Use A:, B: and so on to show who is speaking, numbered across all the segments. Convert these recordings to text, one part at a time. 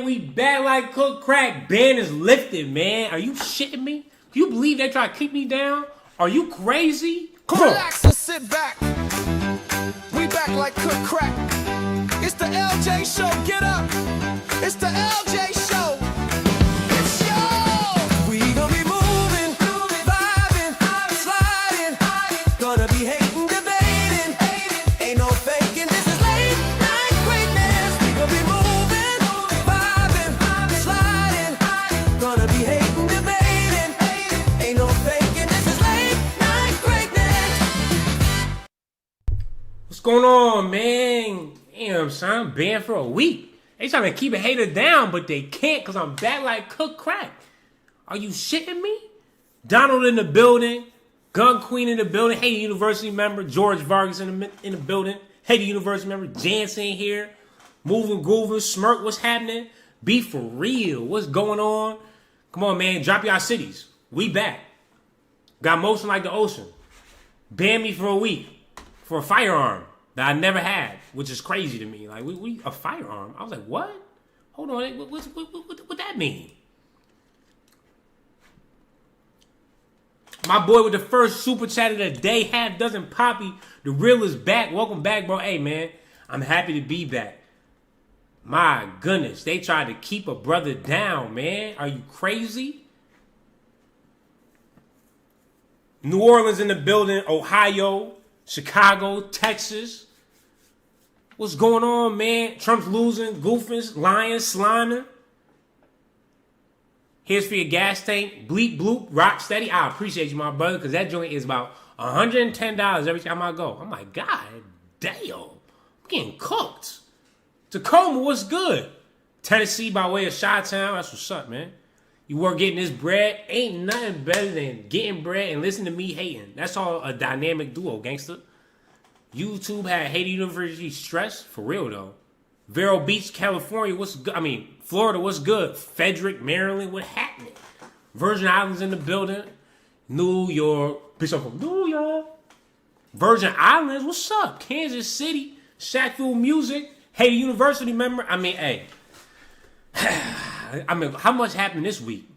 A: We back like cook crack. Ban is lifted, man. Are you shitting me? Do you believe they try to keep me down? Are you crazy? Come on.
B: Relax and sit back. We back like cook crack. It's the LJ show. Get up. It's the LJ show. It's yo. We gonna be moving, vibing, sliding. Gonna be hating, debating. Ain't no faking. This is late night greatness. We gonna be moving, vibing, sliding. Gonna be hating, debating. Ain't no faking. This is late night greatness.
A: What's going on, man? Damn, son, I'm banned for a week. They trying to keep a hater down, but they can't because I'm back like cook crack. Are you shitting me? Donald in the building. Gun Queen in the building. Hey, University member. George Vargas in the building. Hey, University member. Jansen here. Moving, grooving, smirk. What's happening? Be for real. What's going on? Come on, man. Drop y'all cities. We back. Got motion like the ocean. Banned me for a week for a firearm that I never had, which is crazy to me. Like, we a firearm. I was like, what? Hold on. What that mean? My boy with the first super chat of the day, half dozen Poppy. The real is back. Welcome back, bro. Hey, man, I'm happy to be back. My goodness, they tried to keep a brother down, man. Are you crazy? New Orleans in the building, Ohio, Chicago, Texas. What's going on, man? Trump's losing, goofing, lying, sliming. Here's for your gas tank. Bleep, bloop, rock steady. I appreciate you, my brother, because that joint is about $110 every time I go. I'm like, God damn. I'm getting cooked. Tacoma, what's good? Tennessee by way of Chi-Town. That's what's up, man. You work getting this bread. Ain't nothing better than getting bread and listening to me hating. That's all a dynamic duo, gangster. YouTube had Haiti University stress. For real, though. Vero Beach, California, what's good? I mean, Florida, what's good? Frederick, Maryland, what happening? Virgin Islands in the building. New York. Bitch, I'm from New York. Virgin Islands, what's up? Kansas City. Shackfield Music. Haiti University member. I mean, hey. I mean, how much happened this week?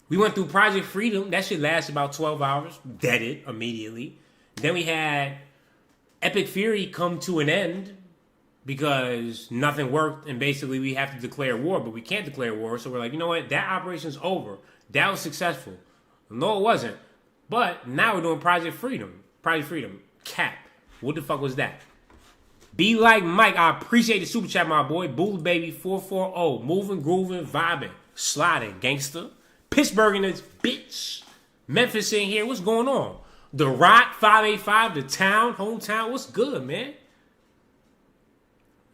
A: We went through Project Freedom. That shit lasted about 12 hours. Deaded immediately. Then we had Epic Fury come to an end because nothing worked, and basically we have to declare war, but we can't declare war, so we're like, you know what? That operation's over. That was successful. No, it wasn't. But now we're doing Project Freedom. Project Freedom. Cap. What the fuck was that? Be like Mike. I appreciate the super chat, my boy. Bull Baby 440. Moving, grooving, vibing, sliding, gangster. Pittsburgh in this bitch. Memphis in here. What's going on? The Rock 585, the town, hometown. What's good, man?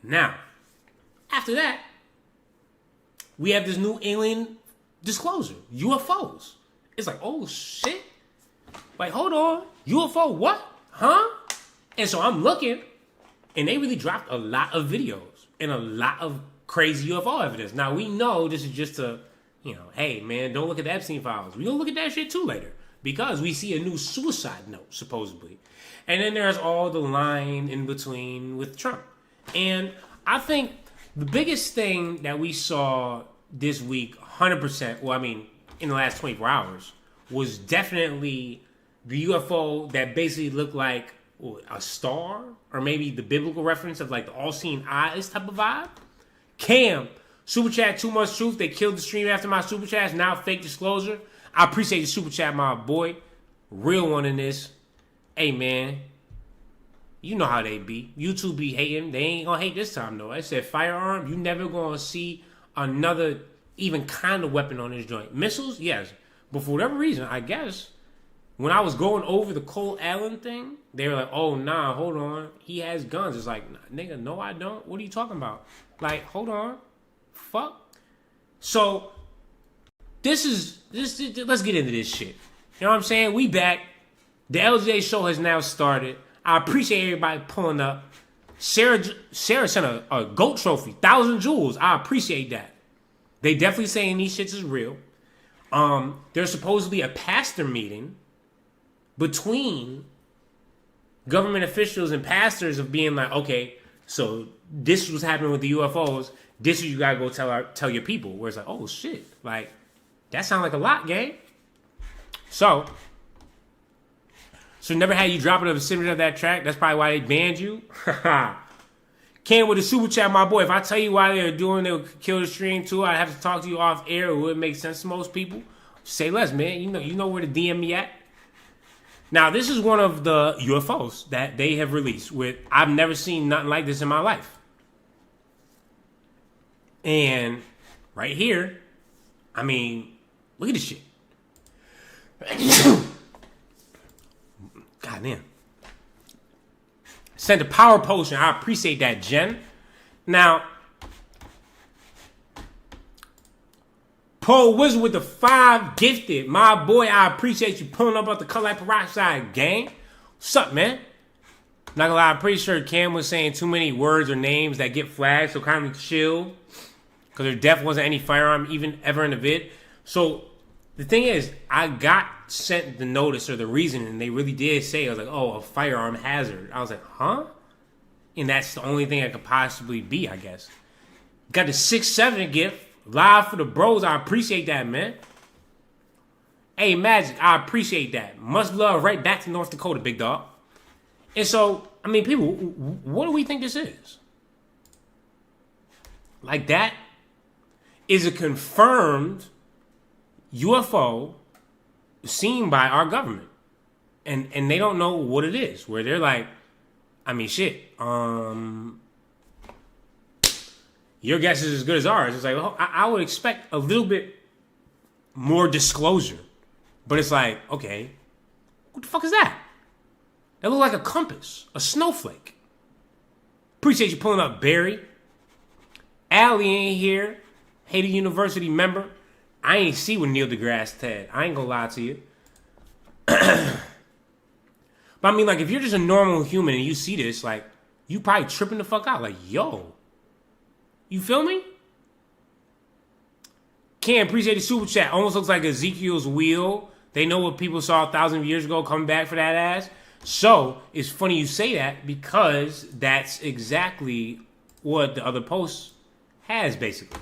A: Now, after that, we have this new alien disclosure. UFOs. It's like, oh shit. Like, hold on. UFO what? Huh? And so I'm looking. And they really dropped a lot of videos and a lot of crazy UFO evidence. Now, we know this is just a, hey, man, don't look at the Epstein files. We're going to look at that shit too later because we see a new suicide note, supposedly. And then there's all the line in between with Trump. And I think the biggest thing that we saw this week, 100%, well, I mean, in the last 24 hours, was definitely the UFO that basically looked like a star, or maybe the biblical reference of like the all-seeing eyes type of vibe. Cam, super chat, too much truth. They killed the stream after my super chats. Now fake disclosure. I appreciate the super chat, my boy. Real one in this. Hey, man. You know how they be. YouTube be hating. They ain't gonna hate this time, though. I said firearm. You never gonna see another even kind of weapon on this joint. Missiles? Yes. But for whatever reason, I guess, when I was going over the Cole Allen thing, they were like, oh, nah, hold on. He has guns. It's like, nigga, no, I don't. What are you talking about? Like, hold on. Fuck. So, this let's get into this shit. You know what I'm saying? We back. The LJ show has now started. I appreciate everybody pulling up. Sarah sent a GOAT trophy, 1,000 jewels. I appreciate that. They definitely saying these shits is real. There's supposedly a pastor meeting between government officials and pastors of being like, okay, so this was happening with the UFOs. This is you gotta go tell your people. Where it's like, oh shit, like that sounds like a lot, gang. So never had you dropping a vicinity of that track. That's probably why they banned you. Came with a super chat, my boy. If I tell you why they're doing, they'll kill the stream too. I'd have to talk to you off air. It wouldn't make sense to most people. Say less, man. You know where to DM me at. Now, this is one of the UFOs that they have released. I've never seen nothing like this in my life. And right here, I mean, look at this shit. God damn. Sent a power potion. I appreciate that, Jen. Now, Paul Wizard with the 5 gifted. My boy, I appreciate you pulling up the color like peroxide, gang. What's up, man? Not gonna lie, I'm pretty sure Cam was saying too many words or names that get flagged, so kind of chill. Because there definitely wasn't any firearm even ever in the vid. So, the thing is, I got sent the notice or the reason, and they really did say, I was like, oh, a firearm hazard. I was like, huh? And that's the only thing it could possibly be, I guess. Got the 6-7 gift. Live for the bros. I appreciate that, man. Hey, Magic, I appreciate that. Much love right back to North Dakota, big dog. And so, I mean, people, what do we think this is? Like, that is a confirmed UFO seen by our government. And they don't know what it is. Where they're like, I mean, shit. Your guess is as good as ours. It's like, well, I would expect a little bit more disclosure. But it's like, okay, what the fuck is that? That looks like a compass, a snowflake. Appreciate you pulling up, Barry. Allie ain't here. Hater University member. I ain't see what Neil deGrasse Ted. I ain't gonna lie to you. But I mean, like, if you're just a normal human and you see this, like, you probably tripping the fuck out. Like, yo. You feel me? Cam, appreciate the super chat. Almost looks like Ezekiel's wheel. They know what people saw 1,000 years ago coming back for that ass. So, it's funny you say that because that's exactly what the other post has, basically.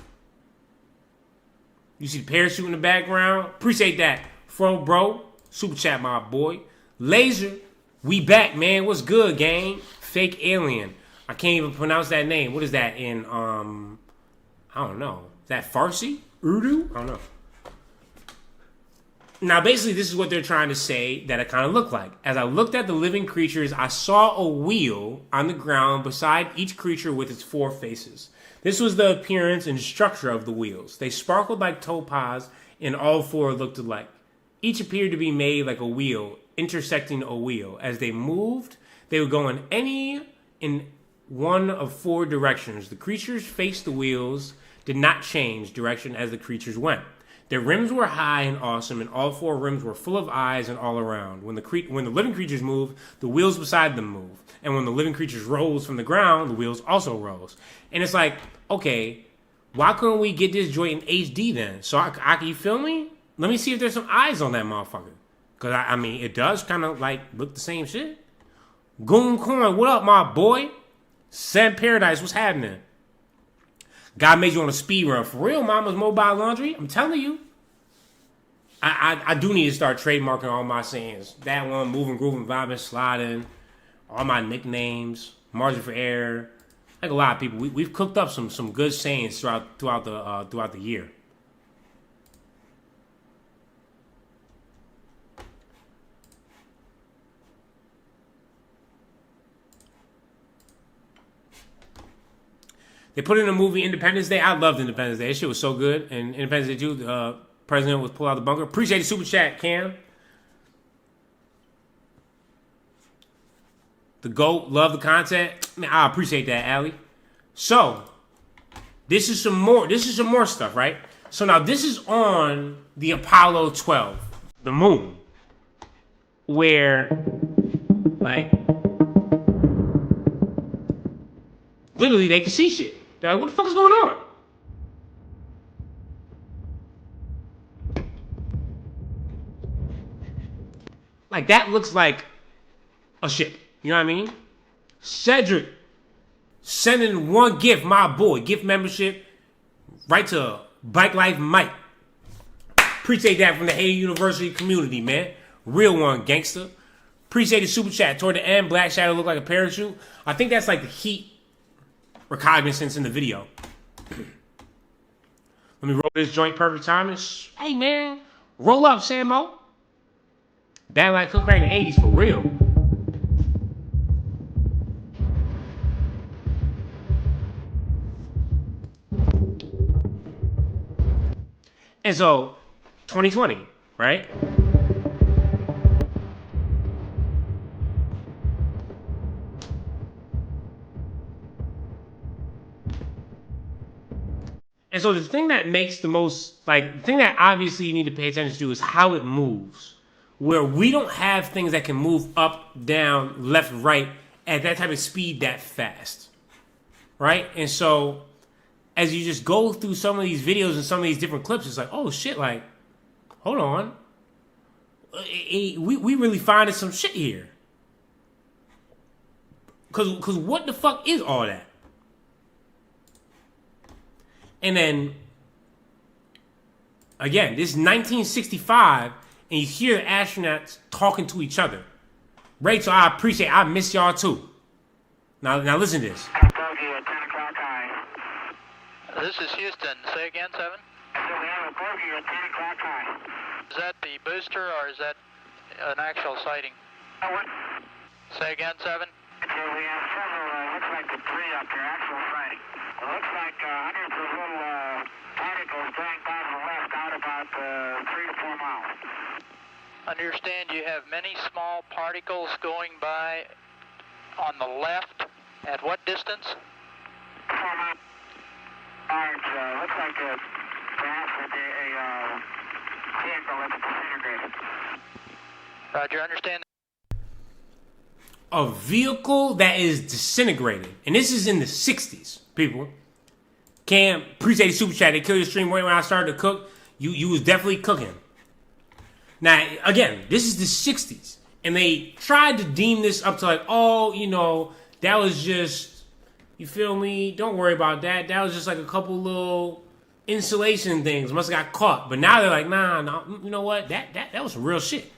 A: You see the parachute in the background? Appreciate that. Fro, bro. Super chat, my boy. Laser, we back, man. What's good, gang? Fake alien. I can't even pronounce that name. What is that in, I don't know. Is that Farsi? Urdu? I don't know. Now, basically, this is what they're trying to say that it kind of looked like. As I looked at the living creatures, I saw a wheel on the ground beside each creature with its 4 faces. This was the appearance and structure of the wheels. They sparkled like topaz, and all 4 looked alike. Each appeared to be made like a wheel, intersecting a wheel. As they moved, they would go in one of 4 directions. The creatures faced the wheels, did not change direction as the creatures went. Their rims were high and awesome, and all 4 rims were full of eyes and all around. When the living creatures moved, the wheels beside them moved. And when the living creatures rose from the ground, the wheels also rose. And it's like, okay, why couldn't we get this joint in HD then? So, you feel me? Let me see if there's some eyes on that motherfucker. Because, I mean, it does kind of, like, look the same shit. Goon Corn, what up, my boy? Sam Paradise, what's happening? God made you on a speed run. For real, Mama's Mobile Laundry? I'm telling you. I do need to start trademarking all my sayings. That one, moving, grooving, vibing, sliding. All my nicknames. Margin for error. Like a lot of people. We've cooked up some good sayings throughout the year. They put in a movie, Independence Day. I loved Independence Day. That shit was so good. And Independence Day 2, the president was pulled out of the bunker. Appreciate the super chat, Cam. The GOAT, love the content. Man, I appreciate that, Allie. So, this is some more stuff, right? So now this is on the Apollo 12, the moon, where, like, literally they can see shit. They're like, what the fuck is going on? Like, that looks like a ship. You know what I mean? Cedric, Sending one gift, my boy. Gift membership right to Bike Life Mike. Appreciate that from the Haiti University community, man. Real one, gangster. Appreciate the super chat. Toward the end, Black Shadow looked like a parachute. I think that's like the heat recognizance in the video. Let me roll this joint perfect timing. Hey, man. Roll up, Samo. Bad like Cook back in the 80s for real. And so, 2020, right? And so the thing that makes the most, like, the thing that obviously you need to pay attention to is how it moves. Where we don't have things that can move up, down, left, right at that type of speed that fast. Right? And so, as you just go through some of these videos and some of these different clips, it's like, oh shit, like, hold on. We really finding some shit here. Because what the fuck is all that? And then, again, this is 1965, and you hear astronauts talking to each other. Rachel, I miss y'all too. Now listen to this.
C: This is Houston. Say again, 7?
D: We have a bogey at 10 o'clock high.
C: Is that the booster or is that an actual sighting? Say again, 7?
D: We have several, looks like the 3 up there, actual sighting. It looks like hundreds of little particles going by to the left out about 3 to 4 miles.
C: Understand you have many small particles going by on the left. At what distance?
D: 4 miles. Looks like perhaps a vehicle that's disintegrated.
C: Roger, understand.
A: A vehicle that is disintegrated. And this is in the 60s, people. Cam, appreciate the super chat. They killed your stream right when I started to cook. You was definitely cooking. Now, again, this is the 60s. And they tried to deem this up to like, oh, you know, that was just, you feel me? Don't worry about that. That was just like a couple little insulation things. Must have got caught. But now they're like, nah, you know what? That was some real shit.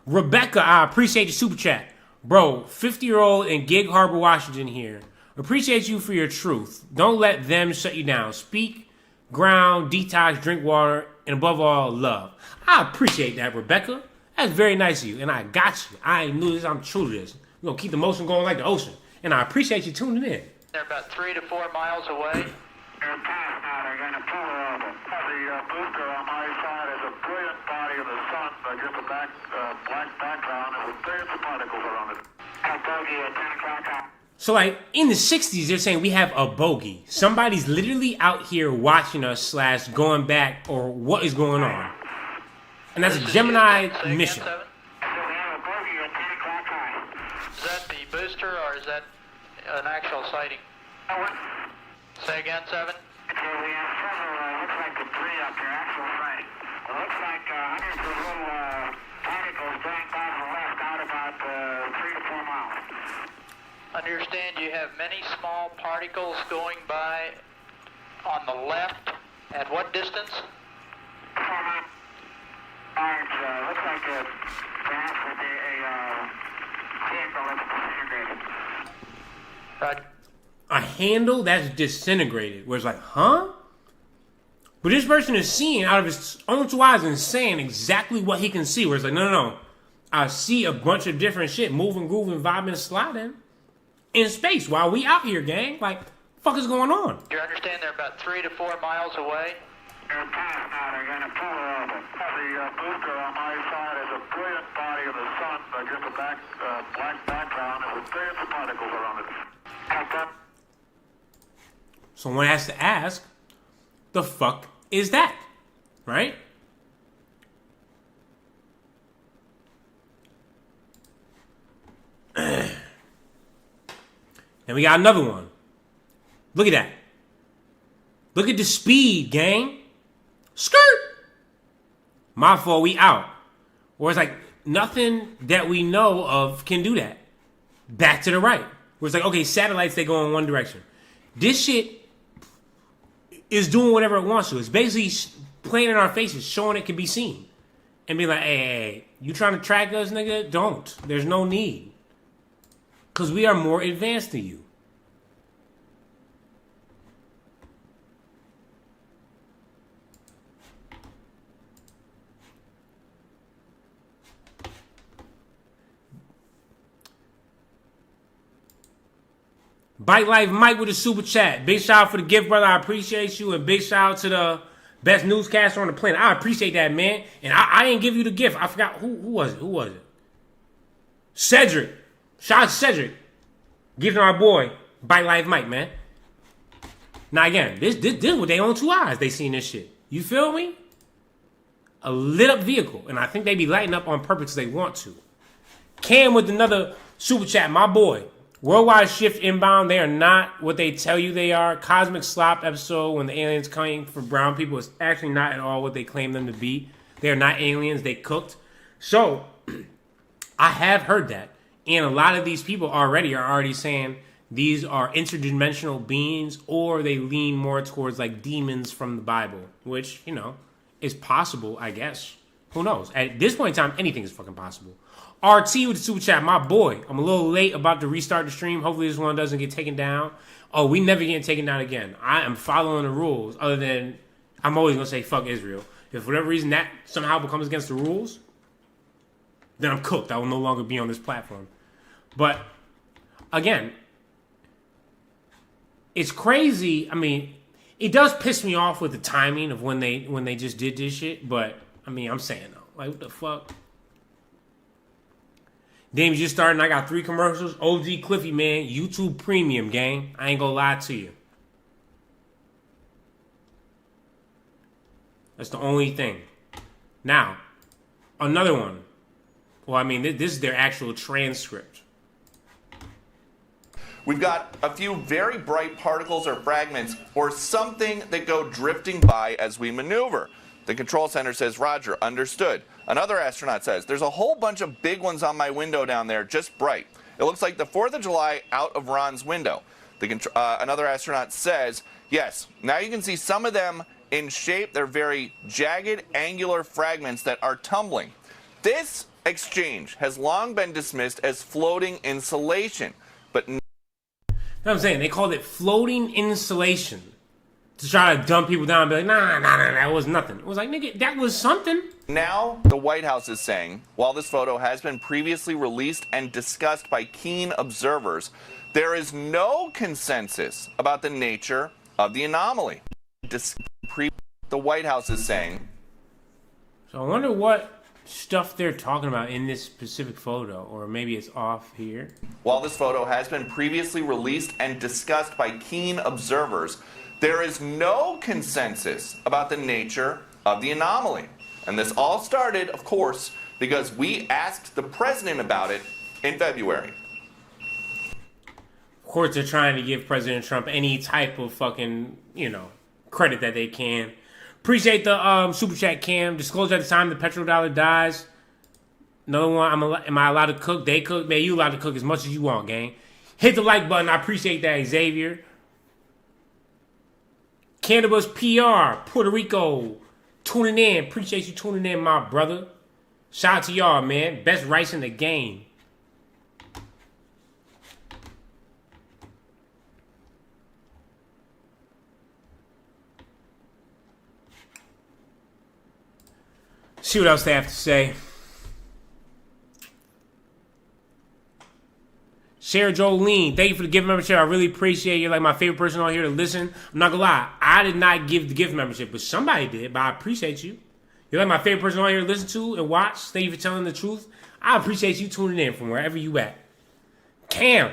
A: Rebecca, I appreciate the super chat. Bro, 50-year-old in Gig Harbor, Washington here. Appreciate you for your truth. Don't let them shut you down. Speak, ground, detox, drink water, and above all, love. I appreciate that, Rebecca. That's very nice of you, and I got you. I knew this. I'm true to this. We're going to keep the motion going like the ocean. And I appreciate you tuning in.
C: They're about 3 to 4 miles away.
D: They're past now. They're going to pull her over. The booster on my side is a brilliant body of the sun, just a black background, and with billions of particles around it. A bogey at 10 o'clock.
A: So, like, in the 60s, they're saying we have a bogey. Somebody's literally out here watching us / going back or what is going on. And that's a Gemini mission.
D: We have a bogey at 10 o'clock high.
C: Is that the booster or is that an actual sighting? Say again, 7?
D: We have several, looks like the 3 up there, actual sighting. It looks like hundreds of little particles going by to the left out about 3 to 4 miles.
C: Understand you have many small particles going by on the left. At what distance?
D: 4 miles. Looks like perhaps a vehicle that's disintegrated.
A: A handle that's disintegrated. Where it's like, huh? But this person is seeing out of his own 2 eyes and saying exactly what he can see. Where it's like, no. I see a bunch of different shit moving, grooving, vibing, sliding in space while we out here, gang. Like, fuck is going on?
C: You understand they're about 3 to 4 miles away?
D: They're past now. They're going to pull her over. The booster on my side is a brilliant body of the sun, just a black background, and with billions of particles around it.
A: So one has to ask, the fuck is that? Right? And we got another one. Look at that. Look at the speed, gang. Skirt. My fault, we out. Or it's like nothing that we know of can do that. Back to the right. Where it's like, okay, satellites, they go in one direction. This shit is doing whatever it wants to. It's basically playing in our faces, showing it can be seen. And be like, hey, you trying to track us, nigga? Don't. There's no need. Because we are more advanced than you. Bite Life Mike with a super chat. Big shout out for the gift, brother. I appreciate you. And big shout out to the best newscaster on the planet. I appreciate that, man. And I didn't give you the gift. I forgot. Who was it? Who was it? Cedric. Shout out to Cedric. Giving our boy Bite Life Mike, man. Now, again, this with their own two eyes. They seen this shit. You feel me? A lit up vehicle. And I think they be lighting up on purpose because they want to. Cam with another super chat. My boy. Worldwide shift inbound. They are not what they tell you they are. Cosmic slop episode when the aliens coming for brown people is actually not at all what they claim them to be. They are not aliens. They cooked. So I have heard that. And a lot of these people are already saying these are interdimensional beings, or they lean more towards like demons from the Bible, which, you know, is possible, I guess. Who knows? At this point in time, anything is fucking possible. RT with the super chat, my boy. I'm a little late about to restart the stream. Hopefully this one doesn't get taken down. Oh, we never getting taken down again. I am following the rules, other than I'm always going to say fuck Israel. If for whatever reason that somehow becomes against the rules, then I'm cooked. I will no longer be on this platform. But, again, it's crazy. I mean, it does piss me off with the timing of when they just did this shit. But, I mean, I'm saying, though. Like, what the fuck? Game's just starting. I got 3 commercials. OG Cliffy, man. YouTube Premium, gang. I ain't gonna lie to you. That's the only thing. Now, another one. Well, I mean, this is their actual transcript.
E: We've got a few very bright particles or fragments or something that go drifting by as we maneuver. The control center says, Roger, understood. Another astronaut says, there's a whole bunch of big ones on my window down there, just bright. It looks like the 4th of July out of Ron's window. Another astronaut says, yes, now you can see some of them in shape. They're very jagged, angular fragments that are tumbling. This exchange has long been dismissed as floating insulation, but...
A: You know what I'm saying? They called it floating insulation. To try to dump people down and be like, nah, that was nothing. It was like, nigga, that was something.
E: Now, the White House is saying, while this photo has been previously released and discussed by keen observers, there is no consensus about the nature of the anomaly. The White House is saying.
A: So I wonder what stuff they're talking about in this specific photo, or maybe it's off here.
E: While this photo has been previously released and discussed by keen observers, there is no consensus about the nature of the anomaly. And this all started, of course, because we asked the president about it in February.
A: Of course, they're trying to give President Trump any type of fucking, credit that they can. Appreciate the super chat, Cam. Disclosure at the time the petrodollar dies. Another one, am I allowed to cook? They cook. Man, you allowed to cook as much as you want, gang. Hit the like button. I appreciate that, Xavier. Cannabis PR, Puerto Rico, tuning in. Appreciate you tuning in, my brother. Shout out to y'all, man. Best rice in the game. See what else they have to say. Sarah Jolene, thank you for the gift membership. I really appreciate it. You're like my favorite person on here to listen. I'm not gonna lie, I did not give the gift membership, but somebody did. But I appreciate you. You're like my favorite person on here to listen to and watch. Thank you for telling the truth. I appreciate you tuning in from wherever you at. Cam,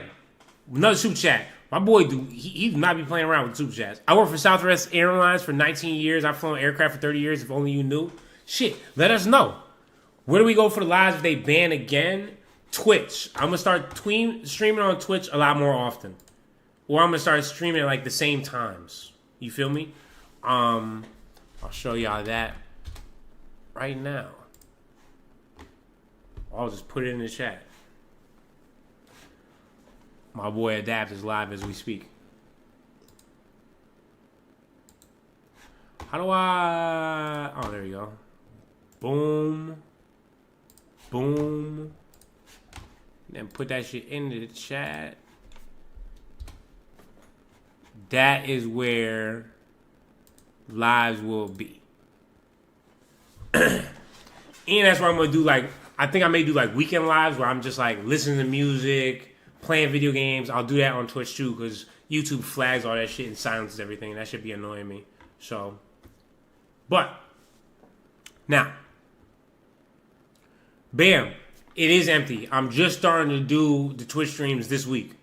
A: another super chat. My boy, he do not be playing around with super chats. I worked for Southwest Airlines for 19 years. I've flown aircraft for 30 years. If only you knew. Shit, let us know. Where do we go for the lives if they ban again? Twitch. I'm going to start streaming on Twitch a lot more often. Or I'm going to start streaming at like the same times. You feel me? I'll show y'all that right now. I'll just put it in the chat. My boy Adapt is live as we speak. How do I... Oh, there you go. Boom. Boom. Then put that shit into the chat. That is where lives will be. And that's where I'm going to do like... I think I may do like weekend lives where I'm just like listening to music, playing video games. I'll do that on Twitch too because YouTube flags all that shit and silences everything. That should be annoying me. So, but now, bam, it is empty. I'm just starting to do the Twitch streams this week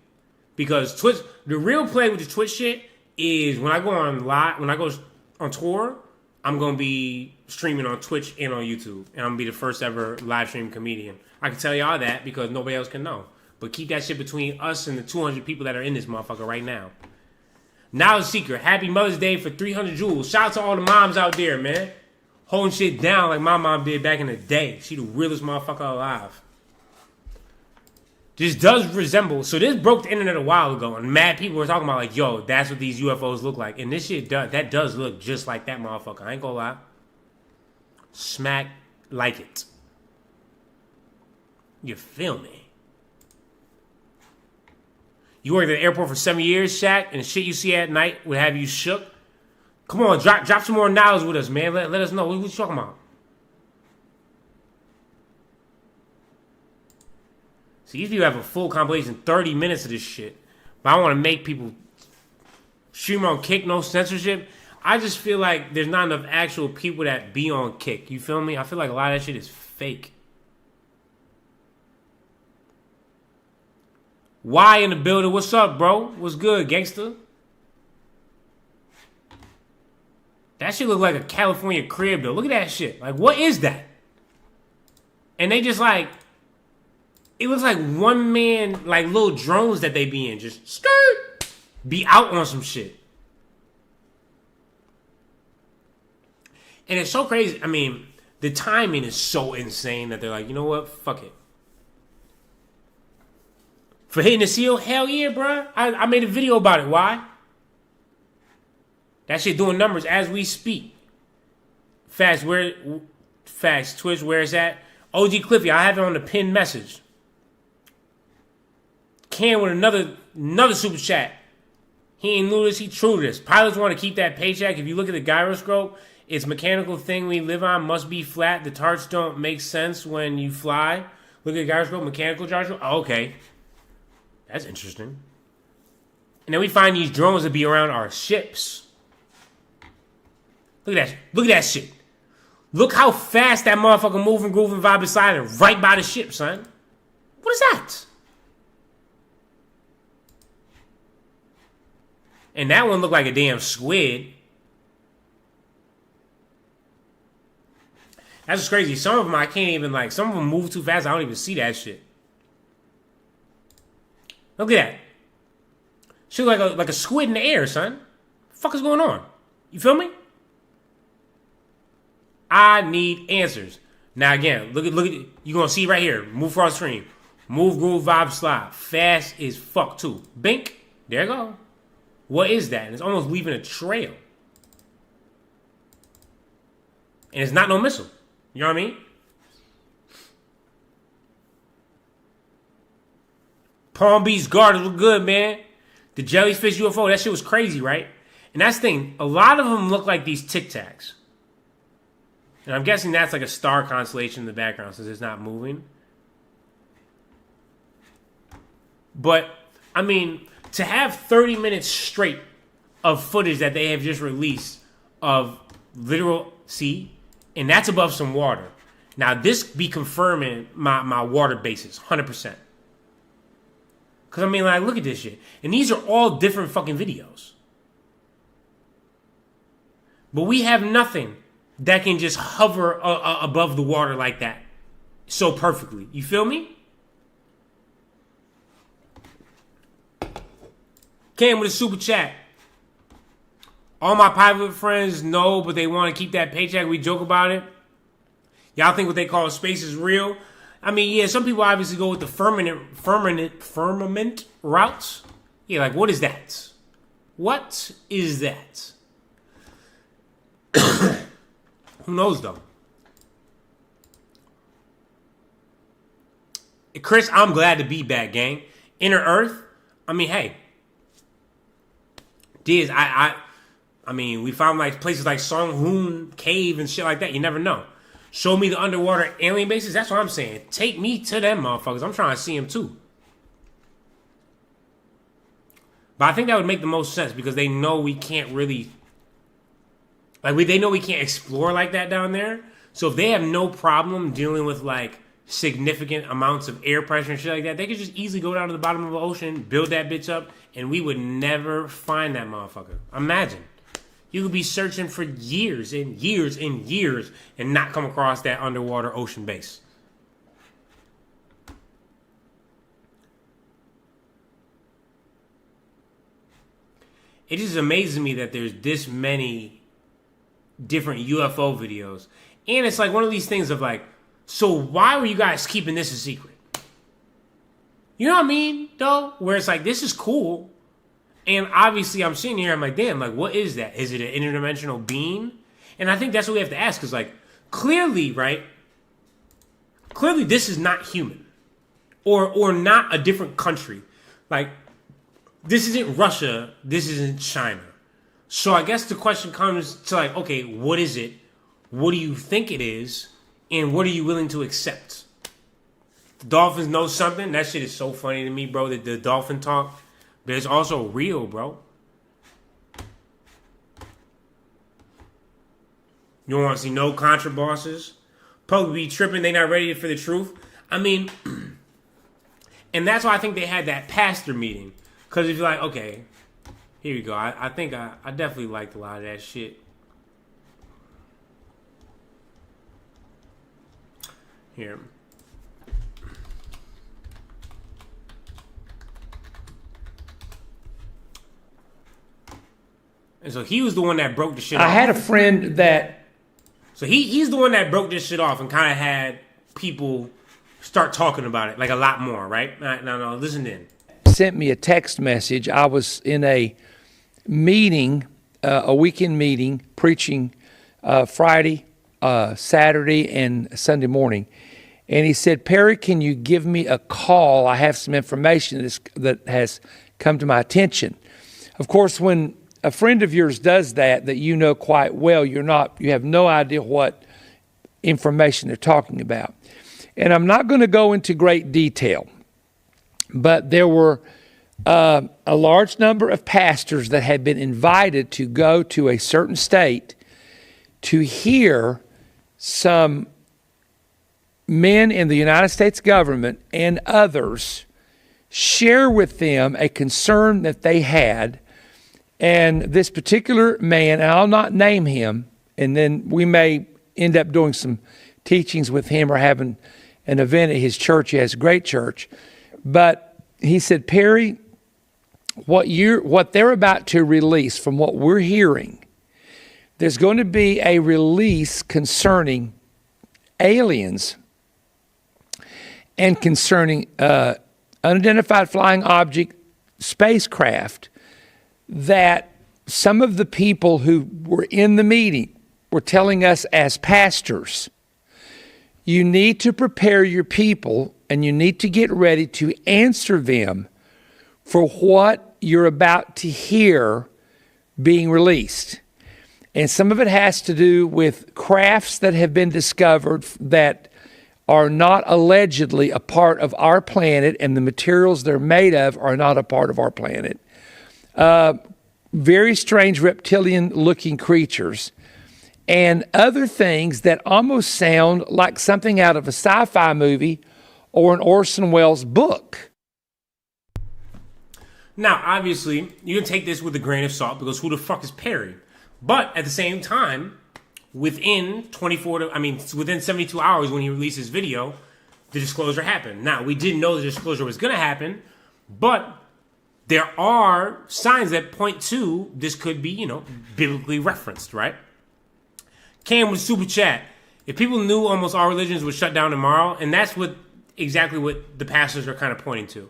A: because Twitch. The real play with the Twitch shit is when I go on live, when I go on tour, I'm gonna be streaming on Twitch and on YouTube, and I'm gonna be the first ever live stream comedian. I can tell y'all that because nobody else can know. But keep that shit between us and the 200 people that are in this motherfucker right now. Knowledge Seeker, happy Mother's Day for 300 jewels. Shout out to all the moms out there, man. Holding shit down like my mom did back in the day. She the realest motherfucker alive. This does resemble... So this broke the internet a while ago, and mad people were talking about like, yo, that's what these UFOs look like. And this shit does look just like that motherfucker. I ain't gonna lie. Smack like it. You feel me? You worked at the airport for 7 years, Shaq, and the shit you see at night would have you shook. Come on, drop some more knowledge with us, man. Let us know. What you talking about? See, these people have a full compilation, 30 minutes of this shit. But I want to make people stream on Kick, no censorship. I just feel like there's not enough actual people that be on Kick. You feel me? I feel like a lot of that shit is fake. Why in the building? What's up, bro? What's good, gangster? That shit look like a California crib, though. Look at that shit. Like, what is that? And they just like... It looks like one man, like little drones that they be in. Just skirt. Be out on some shit. And it's so crazy. I mean, the timing is so insane that they're like, you know what? Fuck it. For hitting the seal? Hell yeah, bro. I made a video about it. Why? That shit doing numbers as we speak. Facts, Twitch, where is that? OG Cliffy, I have it on the pinned message. Can with another super chat. He ain't new to this, he true to this. Pilots want to keep that paycheck. If you look at the gyroscope, it's mechanical thing we live on, must be flat. The tarts don't make sense when you fly. Look at the gyroscope, mechanical gyroscope. Oh, okay. That's interesting. And then we find these drones that be around our ships. Look at that. Look at that shit. Look how fast that motherfucker moving, grooving, vibing, sliding right by the ship, son. What is that? And that one looked like a damn squid. That's just crazy. Some of them I can't even like. Some of them move too fast. I don't even see that shit. Look at that. Shit like a squid in the air, son. What the fuck is going on? You feel me? I need answers. Now again, look at you gonna see right here. Move cross stream. Move, groove, vibe, slide. Fast as fuck too. Bink. There you go. What is that? And it's almost leaving a trail. And it's not no missile. You know what I mean? Palm Beach Gardens look good, man. The jellyfish UFO, that shit was crazy, right? And that's the thing. A lot of them look like these Tic Tacs. And I'm guessing that's like a star constellation in the background since it's not moving. But, I mean, to have 30 minutes straight of footage that they have just released of literal sea, and that's above some water. Now, this be confirming my water basis, 100%. Because, I mean, like, look at this shit. And these are all different fucking videos. But we have nothing that can just hover above the water like that so perfectly. You feel me? Came with a super chat. All my pilot friends know, but they want to keep that paycheck. We joke about it. Y'all think what they call space is real? I mean, yeah, some people obviously go with the firmament routes. Yeah, like, what is that? What is that? Who knows, though? Chris, I'm glad to be back, gang. Inner Earth, I mean, hey. Diz, I mean, we found like places like Song Hoon Cave and shit like that. You never know. Show me the underwater alien bases. That's what I'm saying. Take me to them motherfuckers. I'm trying to see them too. But I think that would make the most sense because they know we can't really, like, they know we can't explore like that down there. So if they have no problem dealing with like significant amounts of air pressure and shit like that, they could just easily go down to the bottom of the ocean, build that bitch up, and we would never find that motherfucker. Imagine. You could be searching for years and years and years and not come across that underwater ocean base. It just amazes me that there's this many different UFO videos. And it's like one of these things of like, so why were you guys keeping this a secret? You know what I mean, though? Where it's like, this is cool. And obviously I'm sitting here, I'm like, damn, like, what is that? Is it an interdimensional being? And I think that's what we have to ask. Because, like, clearly, right? Clearly this is not human. Or not a different country. Like, this isn't Russia. This isn't China. So I guess the question comes to, like, okay, what is it? What do you think it is? And what are you willing to accept? The dolphins know something. That shit is so funny to me, bro. That the dolphin talk. But it's also real, bro. You don't want to see no contra bosses. Probably be tripping. They not ready for the truth. I mean, and that's why I think they had that pastor meeting. Because if you're like, okay, here we go. I think I definitely liked a lot of that shit. Here. And so he was the one that broke the shit off.
F: I had a friend that...
A: So he's the one that broke this shit off and kind of had people start talking about it, like a lot more, right? No, listen in.
F: Sent me a text message. I was in a meeting, a weekend meeting, preaching Friday, Saturday, and Sunday morning. And he said, Perry, can you give me a call? I have some information that has come to my attention. Of course, when a friend of yours does that you know quite well, you have no idea what information they're talking about. And I'm not going to go into great detail, but there were a large number of pastors that had been invited to go to a certain state to hear some men in the United States government and others share with them a concern that they had. And this particular man, and I'll not name him, and then we may end up doing some teachings with him or having an event at his church. He has a great church. But he said, Perry, what they're about to release, from what we're hearing, there's going to be a release concerning aliens and concerning unidentified flying object spacecraft that some of the people who were in the meeting were telling us as pastors, you need to prepare your people and you need to get ready to answer them for what you're about to hear being released. And some of it has to do with crafts that have been discovered that are not allegedly a part of our planet, and the materials they're made of are not a part of our planet. Very strange reptilian-looking creatures, and other things that almost sound like something out of a sci-fi movie or an Orson Welles book.
A: Now, obviously, you can take this with a grain of salt because who the fuck is Perry? But at the same time, within 72 hours when he released his video, the disclosure happened. Now, we didn't know the disclosure was going to happen, but there are signs that point to this could be, biblically referenced, right? Cam with Super Chat. If people knew almost all religions would shut down tomorrow, and that's what exactly what the pastors are kind of pointing to.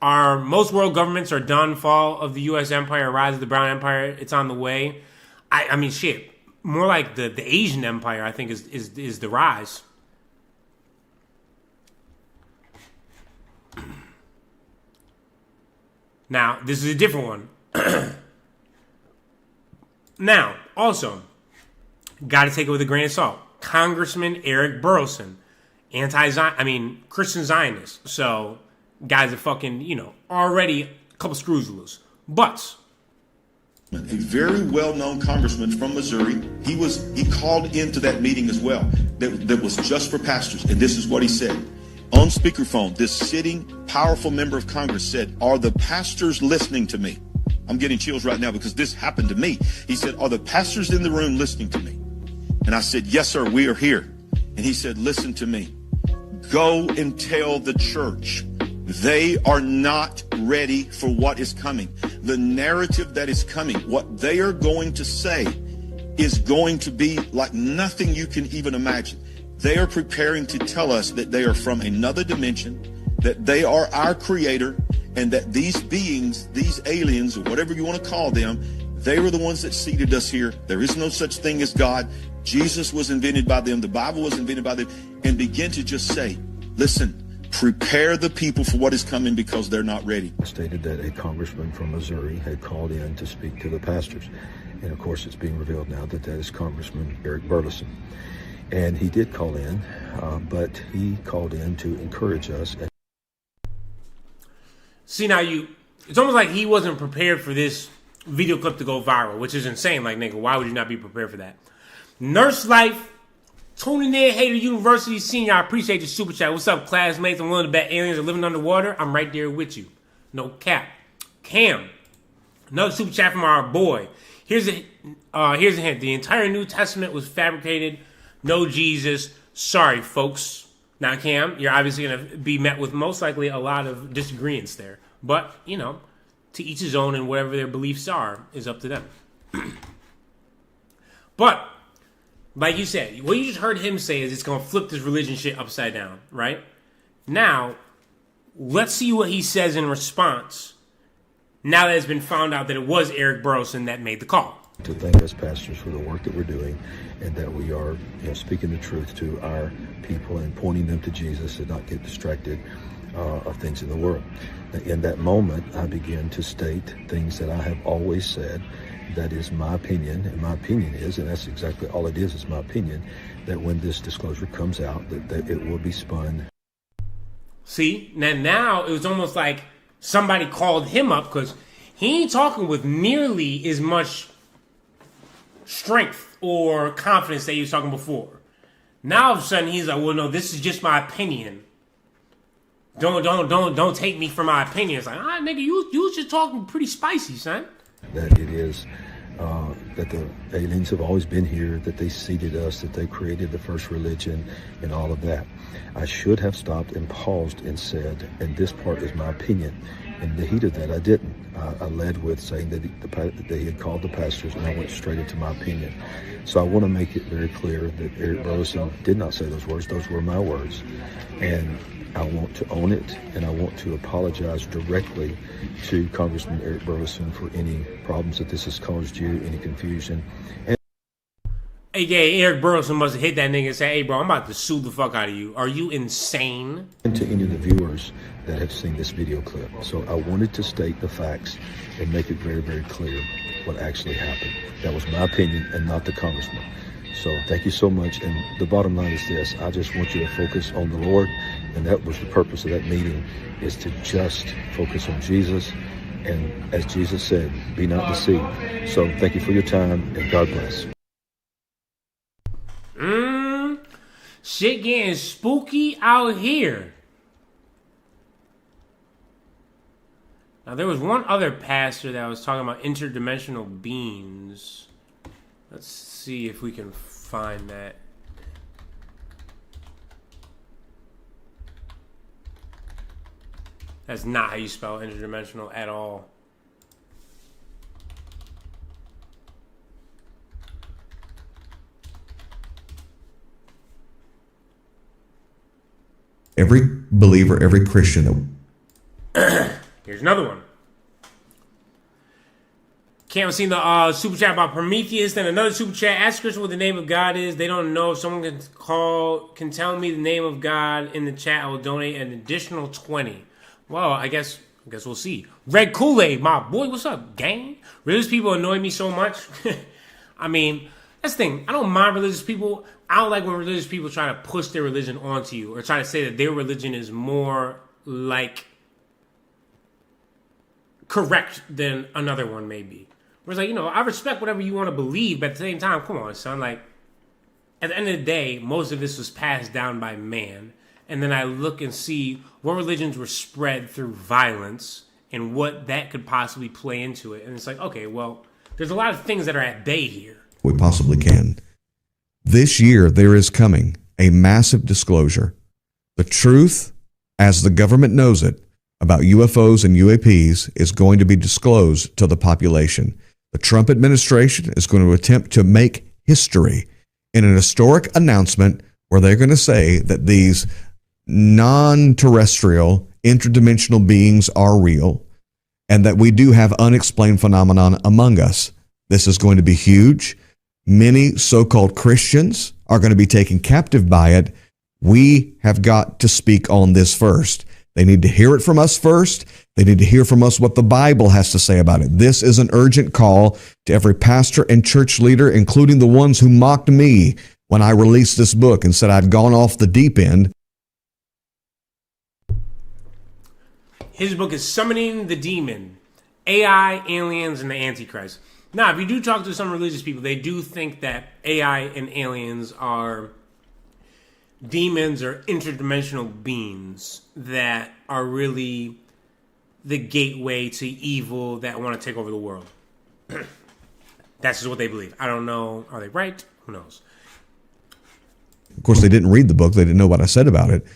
A: Most world governments are done. Fall of the U.S. Empire, rise of the Brown Empire. It's on the way. I mean, shit. More like the Asian Empire, I think, is the rise. Now, this is a different one. Now, also, got to take it with a grain of salt. Congressman Eric Burlison, Christian Zionist. So, guys are fucking, already a couple screws loose. But
G: a very well-known congressman from Missouri, he called into that meeting as well. That was just for pastors, and this is what he said. On speakerphone, this sitting, powerful member of Congress said, "Are the pastors listening to me?" I'm getting chills right now because this happened to me. He said, "Are the pastors in the room listening to me?" And I said, "Yes, sir, we are here." And he said, "Listen to me. Go and tell the church they are not ready for what is coming. The narrative that is coming, what they are going to say is going to be like nothing you can even imagine. They are preparing to tell us that they are from another dimension, that they are our creator, and that these beings, these aliens, or whatever you want to call them, they were the ones that seeded us here. There is no such thing as God. Jesus was invented by them. The Bible was invented by them." And begin to just say, listen, prepare the people for what is coming because they're not ready.
H: Stated that a congressman from Missouri had called in to speak to the pastors. And of course, it's being revealed now that that is Congressman Eric Burlison. And he did call in, but he called in to encourage us.
A: see, now it's almost like he wasn't prepared for this video clip to go viral, which is insane. Like, nigga, why would you not be prepared for that? Nurse Life, tuning in, Hater University Senior. I appreciate your super chat. What's up, classmates? I'm willing to bet aliens are living underwater. I'm right there with you. No cap. Cam, another super chat from our boy. Here's a hint. The entire New Testament was fabricated. No Jesus. Sorry, folks. Now, Cam, you're obviously going to be met with most likely a lot of disagreements there. But, to each his own, and whatever their beliefs are is up to them. But, like you said, what you just heard him say is it's going to flip this religion shit upside down, right? Now, let's see what he says in response now that it's been found out that it was Eric Burlison that made the call.
H: To thank us pastors for the work that we're doing, and that we are speaking the truth to our people and pointing them to Jesus and not get distracted of things in the world. In that moment, I began to state things that I have always said. That is my opinion, and my opinion is, and that's exactly all it is my opinion, that when this disclosure comes out, that it will be spun.
A: See, now it was almost like somebody called him up because he ain't talking with nearly as much strength or confidence that he was talking before. Now all of a sudden he's like, well, no, this is just my opinion. Don't take me for my opinion. It's like, nigga, you just talking pretty spicy, son.
H: That it is that the aliens have always been here, that they seeded us, that they created the first religion, and all of that. I should have stopped and paused and said, and this part is my opinion. In the heat of that, I didn't. I led with saying that they had called the pastors, and I went straight into my opinion. So I want to make it very clear that Eric Burlison did not say those words. Those were my words. And I want to own it, and I want to apologize directly to Congressman Eric Burlison for any problems that this has caused you, any confusion.
A: AKA Eric Burlison must have hit that nigga and said, hey, bro, I'm about to sue the fuck out of you. Are you insane?
H: And to any of the viewers that have seen this video clip. So I wanted to state the facts and make it very, very clear what actually happened. That was my opinion and not the congressman. So thank you so much. And the bottom line is this. I just want you to focus on the Lord. And that was the purpose of that meeting, is to just focus on Jesus. And as Jesus said, be not deceived. So thank you for your time, and God bless.
A: Shit getting spooky out here. Now, there was one other pastor that was talking about interdimensional beings. Let's see if we can find that. That's not how you spell interdimensional at all.
I: every believer, every Christian that
A: Here's another one. Can't see the super chat about Prometheus. Then another super chat. Ask Christian what the name of God is. They don't know. If someone can tell me the name of God in the chat, I will donate an additional 20. Well, I guess we'll see. Red Kool-Aid, my boy, what's up, gang? Religious people annoy me so much. I mean, that's the thing. I don't mind religious people. I don't like when religious people try to push their religion onto you or try to say that their religion is more like correct than another one may be. Whereas, like, I respect whatever you want to believe, but at the same time, come on, son. Like, at the end of the day, most of this was passed down by man. And then I look and see what religions were spread through violence and what that could possibly play into it. And it's like, okay, well, there's a lot of things that are at bay here.
I: we possibly can. This year, there is coming a massive disclosure. The truth, as the government knows it, about UFOs and UAPs is going to be disclosed to the population. The Trump administration is going to attempt to make history in an historic announcement where they're going to say that these non-terrestrial, interdimensional beings are real and that we do have unexplained phenomenon among us. This is going to be huge. Many so-called Christians are going to be taken captive by it. We have got to speak on this first. They need to hear it from us first. They need to hear from us what the Bible has to say about it. This is an urgent call to every pastor and church leader, including the ones who mocked me when I released this book and said I'd gone off the deep end.
A: His book is Summoning the Demon, AI, Aliens, and the Antichrist. Now, if you do talk to some religious people, they do think that AI and aliens are demons or interdimensional beings that are really the gateway to evil that want to take over the world. That's just what they believe. I don't know. Are they right? Who knows?
I: Of course, they didn't read the book. They didn't know what I said about it.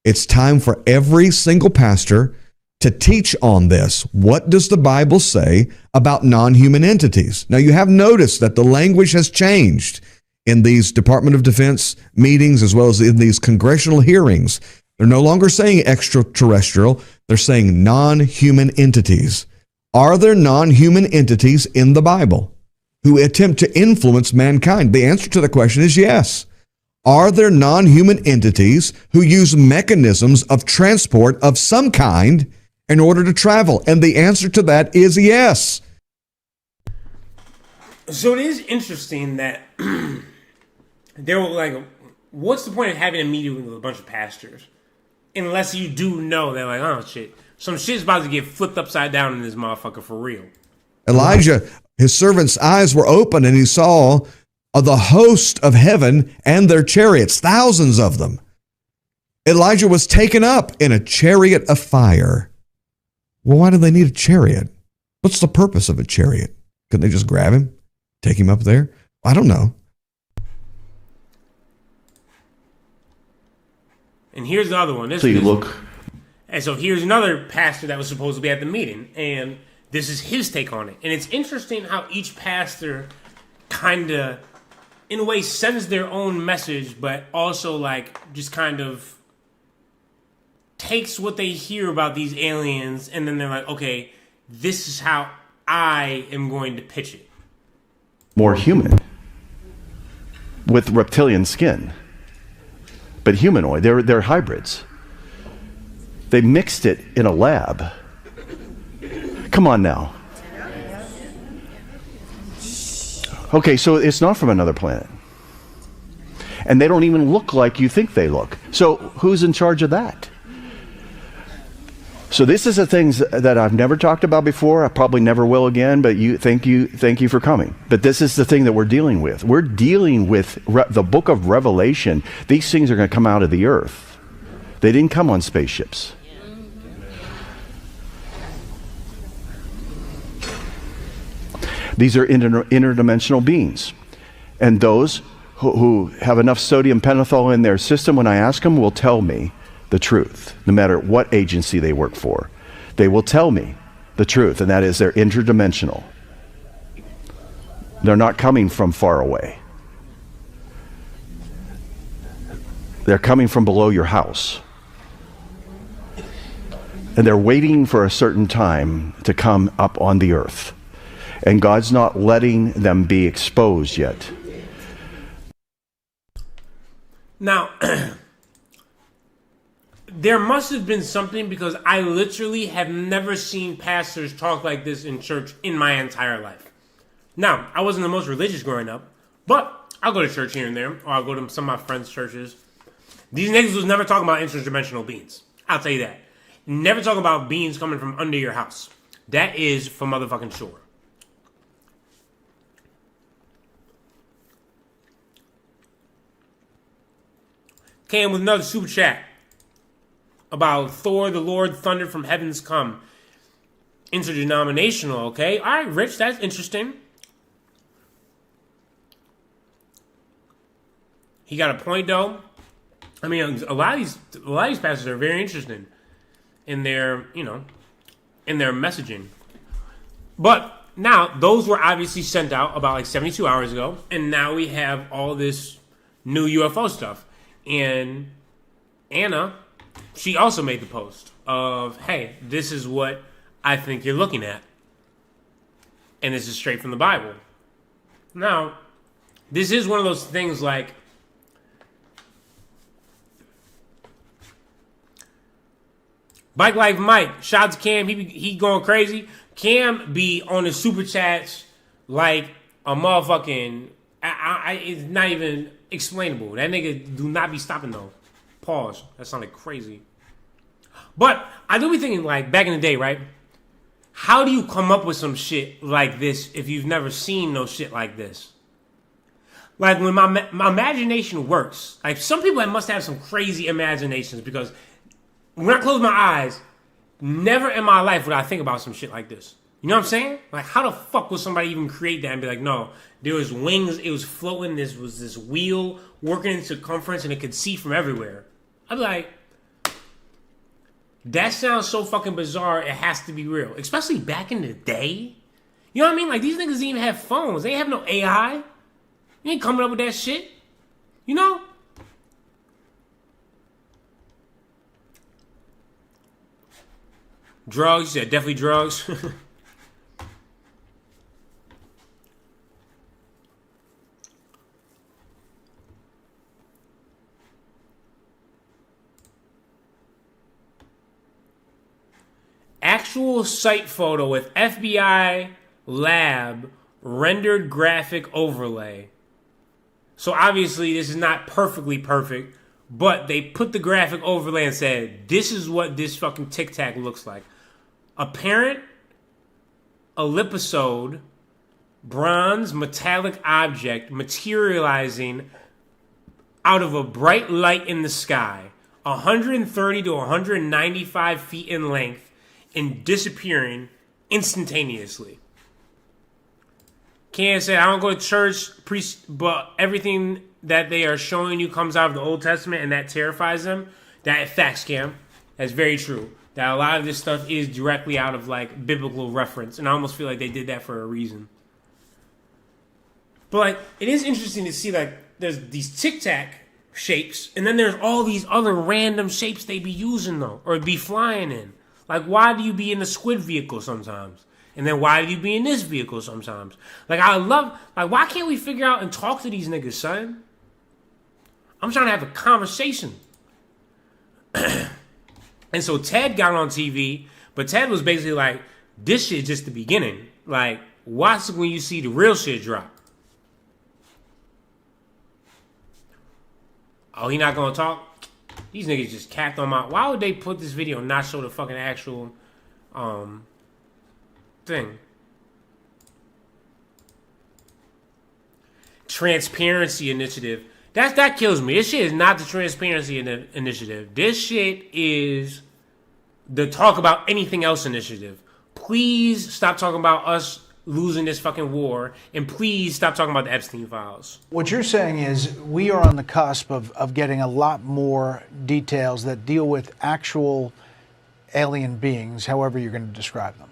I: It's time for every single pastor to teach on this. What does the Bible say about non-human entities? Now, you have noticed that the language has changed in these Department of Defense meetings as well as in these congressional hearings. They're no longer saying extraterrestrial. They're saying non-human entities. Are there non-human entities in the Bible who attempt to influence mankind? The answer to the question is yes. Are there non-human entities who use mechanisms of transport of some kind in order to travel? And the answer to that is yes.
A: So it is interesting that they were like, what's the point of having a meeting with a bunch of pastors? Unless you do know that, like, oh shit, some shit's about to get flipped upside down in this motherfucker for real.
I: Elijah, his servant's eyes were open and he saw the host of heaven and their chariots, thousands of them. Elijah was taken up in a chariot of fire. Well, why do they need a chariot? What's the purpose of a chariot? Couldn't they just grab him, take him up there? I don't know.
A: And here's the other one. And so here's another pastor that was supposed to be at the meeting, and this is his take on it. And it's interesting how each pastor kind of, in a way, sends their own message, but also like just kind of takes what they hear about these aliens, and then they're like, okay, this is how I am going to pitch it.
J: More human with reptilian skin, but humanoid. They're hybrids. They mixed it in a lab. Come on now. Okay, so it's not from another planet. And they don't even look like you think they look. So who's in charge of that? So this is the things that I've never talked about before. I probably never will again, but thank you for coming. But this is the thing that we're dealing with. We're dealing with the book of Revelation. These things are going to come out of the earth. They didn't come on spaceships. These are interdimensional beings. And those who have enough sodium pentothal in their system, when I ask them, will tell me the truth, no matter what agency they work for. They will tell me the truth, and that is they're interdimensional. They're not coming from far away. They're coming from below your house. and they're waiting for a certain time to come up on the earth. And God's not letting them be exposed yet.
A: Now, there must have been something, because I literally have never seen pastors talk like this in church in my entire life. Now, I wasn't the most religious growing up, but I'll go to church here and there, or I'll go to some of my friends' churches. These niggas was never talking about interdimensional beings. I'll tell you that. Never talking about beings coming from under your house. That is for motherfucking sure. Came with another super chat about Thor, the Lord, thunder from heavens come. Interdenominational, okay? All right, Rich, that's interesting. He got a point, though. I mean, a lot of these pastors are very interesting in their, in their messaging. But now, those were obviously sent out about like 72 hours ago, and now we have all this new UFO stuff. And Anna, she also made the post of, hey, this is what I think you're looking at. And this is straight from the Bible. Now, this is one of those things like, Bike Life Mike, shout out to Cam, he going crazy. Cam be on the super chats like a motherfucking, it's not even explainable. That nigga do not be stopping though. Pause. That sounded crazy. But I do be thinking, like, back in the day, right? How do you come up with some shit like this if you've never seen no shit like this? Like, when my imagination works, like, some people must have some crazy imaginations, because when I close my eyes, never in my life would I think about some shit like this. You know what I'm saying? Like, how the fuck would somebody even create that and be like, no, there was wings, it was floating, this was this wheel working in circumference, and it could see from everywhere. I'd be like, that sounds so fucking bizarre, it has to be real. Especially back in the day. You know what I mean? Like, these niggas didn't even have phones. They have no AI. You ain't coming up with that shit. You know? Drugs, yeah, definitely drugs. Actual site photo with FBI lab rendered graphic overlay. So obviously this is not perfectly perfect, but they put the graphic overlay and said, this is what this fucking Tic Tac looks like. Apparent ellipsoid bronze metallic object materializing out of a bright light in the sky, 130 to 195 feet in length, and disappearing instantaneously. Can't say I don't go to church, but everything that they are showing you comes out of the Old Testament, and that terrifies them. That facts, Cam. That's very true. That a lot of this stuff is directly out of like biblical reference, and I almost feel like they did that for a reason. But like, it is interesting to see like there's these Tic Tac shapes, and then there's all these other random shapes they be using though, or be flying in. Like, why do you be in the squid vehicle sometimes? And then why do you be in this vehicle sometimes? Like, why can't we figure out and talk to these niggas, son? I'm trying to have a conversation. And so Ted got on TV, but Ted was basically like, this shit just the beginning. Like, watch when you see the real shit drop. Oh, he not gonna talk? These niggas just capped on my... Why would they put this video and not show the fucking actual thing? Transparency Initiative. That kills me. This shit is not the Transparency Initiative. This shit is the Talk About Anything Else Initiative. Please stop talking about us losing this fucking war, and please stop talking about the Epstein files.
K: What you're saying is we are on the cusp of getting a lot more details that deal with actual alien beings, however you're going to describe them.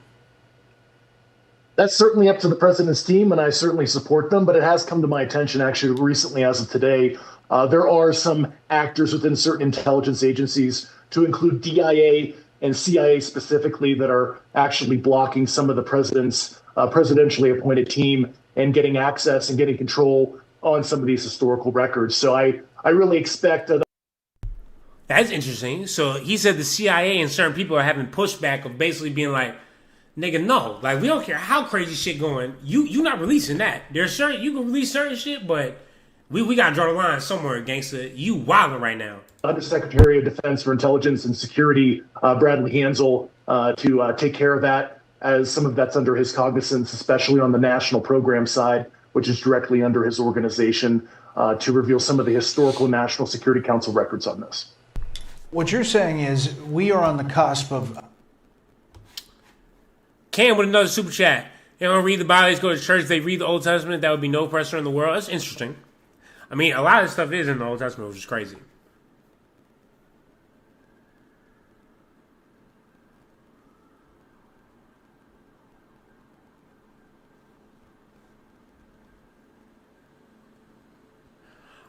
L: That's certainly up to the president's team, and I certainly support them, but it has come to my attention actually recently, as of today, there are some actors within certain intelligence agencies, to include DIA, and CIA specifically that are actually blocking some of the president's presidentially appointed team and getting access and getting control on some of these historical records. So I really expect
A: That's interesting. So he said the CIA and certain people are having pushback of basically being like, nigga, no. Like, we don't care how crazy shit going. You not releasing that. There's certain, you can release certain shit, but we got to draw the line somewhere, gangsta. You wilding right now.
L: Undersecretary of Defense for Intelligence and Security, Bradley Hansel, to take care of that, as some of that's under his cognizance, especially on the national program side, which is directly under his organization, to reveal some of the historical National Security Council records on this.
K: What you're saying is we are on the cusp of...
A: Cam with another super chat. They don't read the Bible, they go to church, they read the Old Testament, that would be no pressure in the world. That's interesting. I mean, a lot of stuff is in the Old Testament, which is crazy.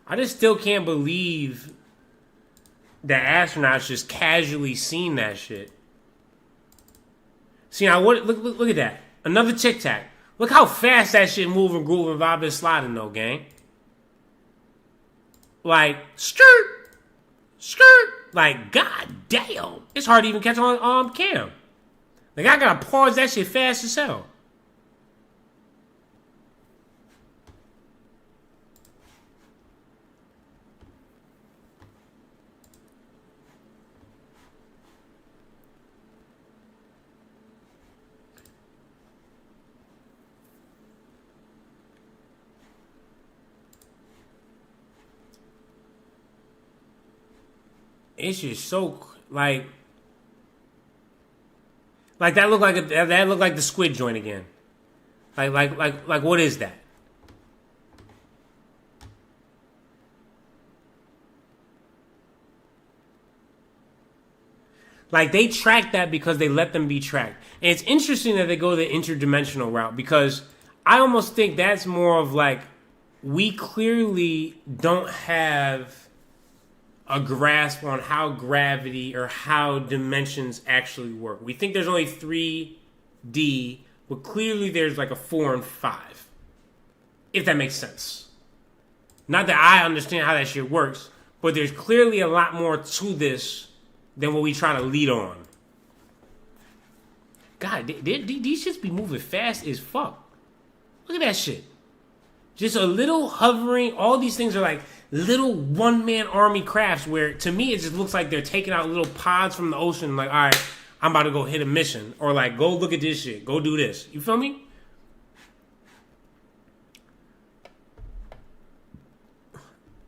A: I just still can't believe that astronauts just casually seen that shit. See, now look at that. Another Tic Tac. Look how fast that shit moving, grooving, vibing, sliding though, gang. Like, skirt. Like, god damn. It's hard to even catch on cam. Like, I gotta pause that shit fast as hell. It's just so like that looked like that looked like the squid joint again. Like what is that? Like, they track that because they let them be tracked. And it's interesting that they go the interdimensional route, because I almost think that's more of like, we clearly don't have a grasp on how gravity or how dimensions actually work. We think there's only 3D, but clearly there's like a 4 and 5. If that makes sense. Not that I understand how that shit works, but there's clearly a lot more to this than what we try to lead on. God, these shits be moving fast as fuck. Look at that shit. Just a little hovering. All these things are like little one-man army crafts where, to me, it just looks like they're taking out little pods from the ocean. Like, all right, I'm about to go hit a mission. Or like, go look at this shit. Go do this. You feel me?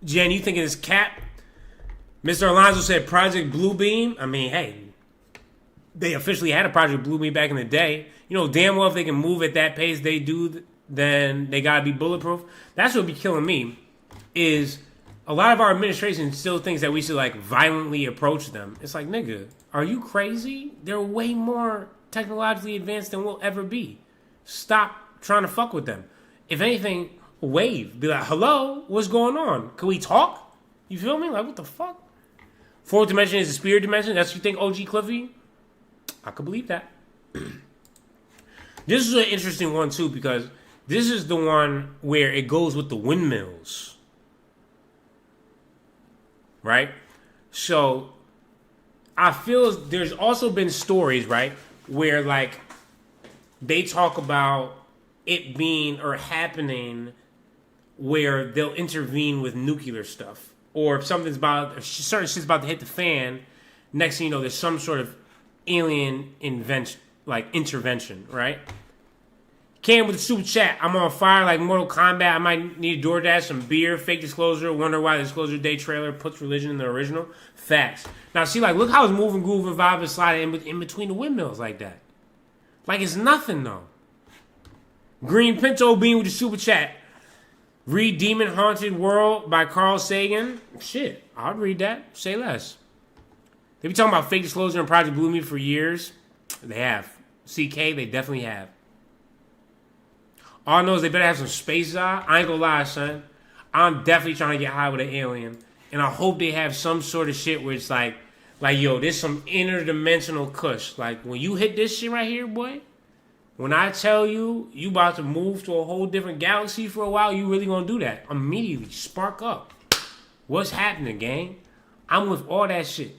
A: Jen, you thinking it's cap? Mr. Alonzo said Project Bluebeam. I mean, hey, they officially had a Project Bluebeam back in the day. You know damn well if they can move at that pace they do, then they gotta be bulletproof. That's what be killing me, is a lot of our administration still thinks that we should like violently approach them. It's like, nigga, are you crazy? They're way more technologically advanced than we'll ever be. Stop trying to fuck with them. If anything, wave. Be like, hello, what's going on? Can we talk? You feel me? Like, what the fuck? Fourth dimension is the spirit dimension. That's what you think, OG Cliffy? I could believe that. This is an interesting one, too, because this is the one where it goes with the windmills. Right? So, I feel there's also been stories, right, where, like, they talk about it being or happening where they'll intervene with nuclear stuff. Or if something's about, if certain shit's about to hit the fan, next thing you know, there's some sort of alien invention, like intervention, right? Cam with the super chat. I'm on fire like Mortal Kombat. I might need DoorDash, some beer, fake disclosure. Wonder why the Disclosure Day trailer puts religion in the original. Facts. Now, see, like, look how it's moving, grooving, vibing, sliding in between the windmills like that. Like, it's nothing, though. Green Pinto Bean with the super chat. Read Demon Haunted World by Carl Sagan. Shit, I'd read that. Say less. They be talking about fake disclosure and Project Blue Meat for years. They have. CK, they definitely have. All I know is they better have some space eye. I ain't gonna lie, son. I'm definitely trying to get high with an alien. And I hope they have some sort of shit where it's like Like, yo, this some interdimensional kush. Like, when you hit this shit right here, boy, when I tell you, you about to move to a whole different galaxy for a while, you really gonna do that. Immediately, spark up. What's happening, gang? I'm with all that shit.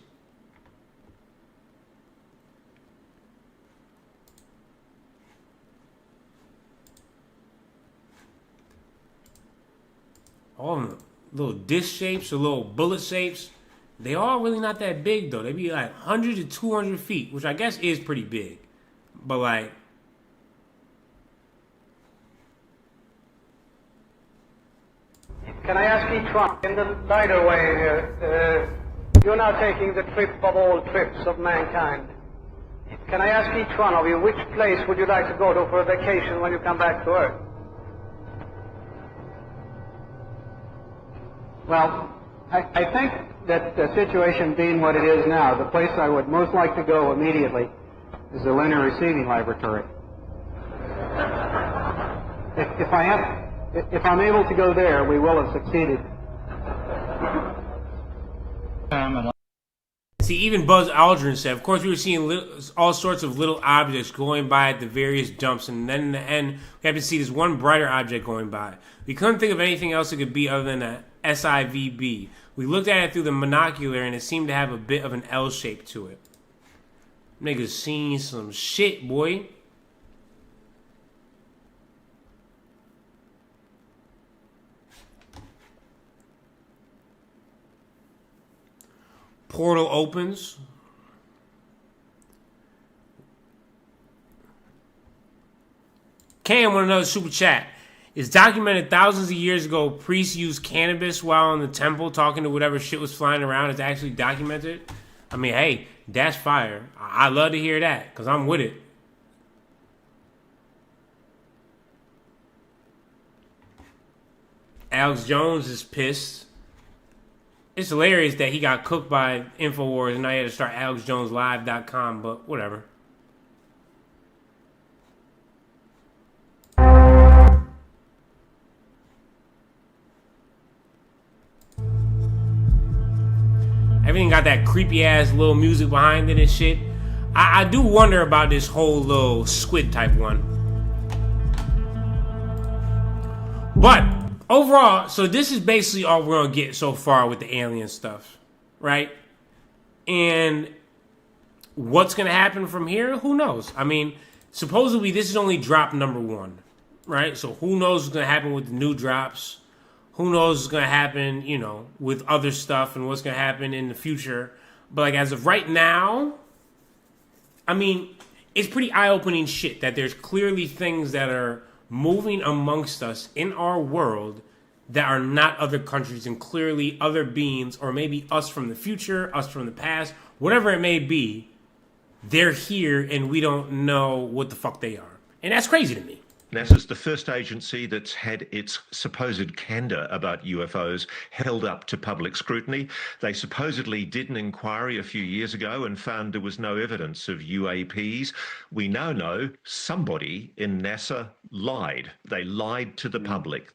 A: All the little disc shapes or little bullet shapes, they all really not that big, though. They be like 100 to 200 feet, which I guess is pretty big. But, like,
M: can I ask each one, in the lighter way here, you're now taking the trip of all trips of mankind. Can I ask each one of you, which place would you like to go to for a vacation when you come back to Earth? Well, I think that the situation being what it is now, the place I would most like to go immediately is the linear receiving laboratory. If I'm able to go there, we will have succeeded.
A: See, even Buzz Aldrin said, of course, we were seeing all sorts of little objects going by at the various jumps, and then in the end, we happened to see this one brighter object going by. We couldn't think of anything else it could be other than a SIVB. We looked at it through the monocular, and it seemed to have a bit of an L shape to it. Niggas seen some shit, boy. Portal opens. Cam want another super chat. It's documented thousands of years ago priests used cannabis while in the temple talking to whatever shit was flying around. It's actually documented. I mean, hey, that's fire. I love to hear that because I'm with it. Alex Jones is pissed. It's hilarious that he got cooked by InfoWars and now he had to start AlexJonesLive.com, but whatever. Everything got that creepy ass little music behind it and shit. I do wonder about this whole little squid type one. But overall, so this is basically all we're gonna get so far with the alien stuff, right? And what's gonna happen from here? Who knows? I mean, supposedly this is only drop number 1, right? So who knows what's gonna happen with the new drops? Who knows what's gonna happen, you know, with other stuff and what's gonna happen in the future? But like as of right now, I mean, it's pretty eye-opening shit that there's clearly things that are moving amongst us in our world that are not other countries and clearly other beings, or maybe us from the future, us from the past, whatever it may be. They're here and we don't know what the fuck they are. And that's crazy to me.
N: NASA's the first agency that's had its supposed candor about UFOs held up to public scrutiny. They supposedly did an inquiry a few years ago and found there was no evidence of UAPs. We now know somebody in NASA lied. They lied to the public.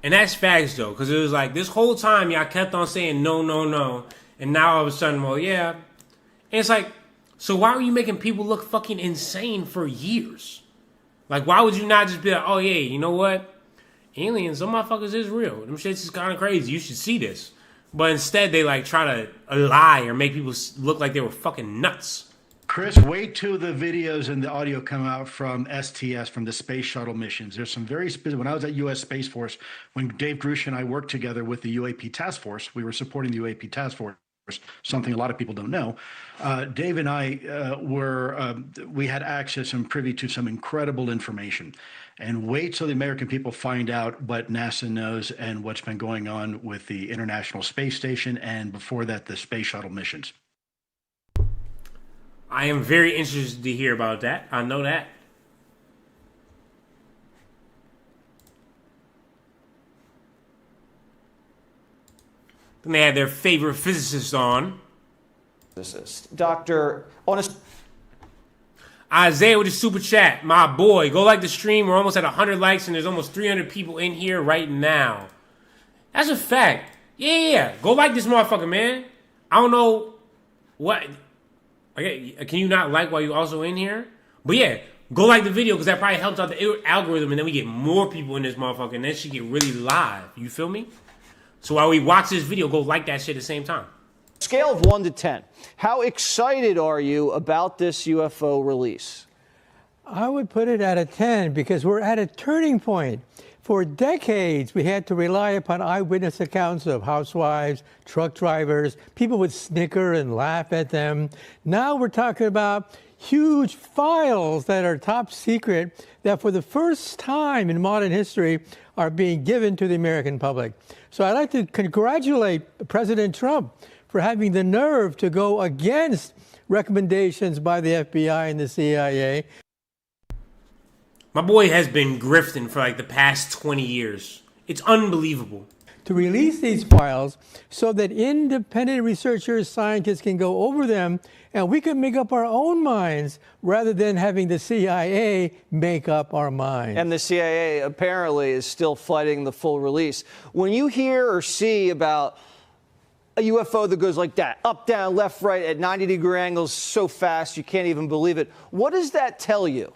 A: And that's facts, though, because it was like this whole time y'all kept on saying no, no, no. And now all of a sudden, well, yeah. And it's like, so why were you making people look fucking insane for years? Like, why would you not just be like, oh, yeah, you know what? Aliens, some motherfuckers is real. Them shits is kind of crazy. You should see this. But instead, they, like, try to lie or make people look like they were fucking nuts.
O: Chris, wait till the videos and the audio come out from STS, from the space shuttle missions. There's some very specific. When I was at U.S. Space Force, when Dave Grush and I worked together with the UAP Task Force, we were supporting the UAP Task Force, something a lot of people don't know. Dave and I we had access and privy to some incredible information. And wait till the American people find out what NASA knows and what's been going on with the International Space Station and before that, the space shuttle missions.
A: I am very interested to hear about that. I know that. Then they had their favorite physicist on.
P: Dr. Honest.
A: Isaiah with the super chat. My boy, go like the stream. We're almost at 100 likes and there's almost 300 people in here right now. That's a fact. Yeah. Go like this motherfucker, man. I don't know What? Okay, can you not like while you also in here? But yeah, go like the video because that probably helps out the algorithm, and then we get more people in this motherfucker, and then she get really live. You feel me? So while we watch this video, go like that shit at the same time.
P: Scale of 1 to 10. How excited are you about this UFO release?
Q: I would put it at a 10 because we're at a turning point. For decades, we had to rely upon eyewitness accounts of housewives, truck drivers. People would snicker and laugh at them. Now we're talking about huge files that are top secret that for the first time in modern history are being given to the American public. So I'd like to congratulate President Trump for having the nerve to go against recommendations by the FBI and the CIA.
A: My boy has been grifting for like the past 20 years. It's unbelievable.
Q: To release these files so that independent researchers, scientists can go over them and we can make up our own minds rather than having the CIA make up our minds.
P: And the CIA apparently is still fighting the full release. When you hear or see about a UFO that goes like that, up, down, left, right, at 90-degree angles so fast you can't even believe it, what does that tell you?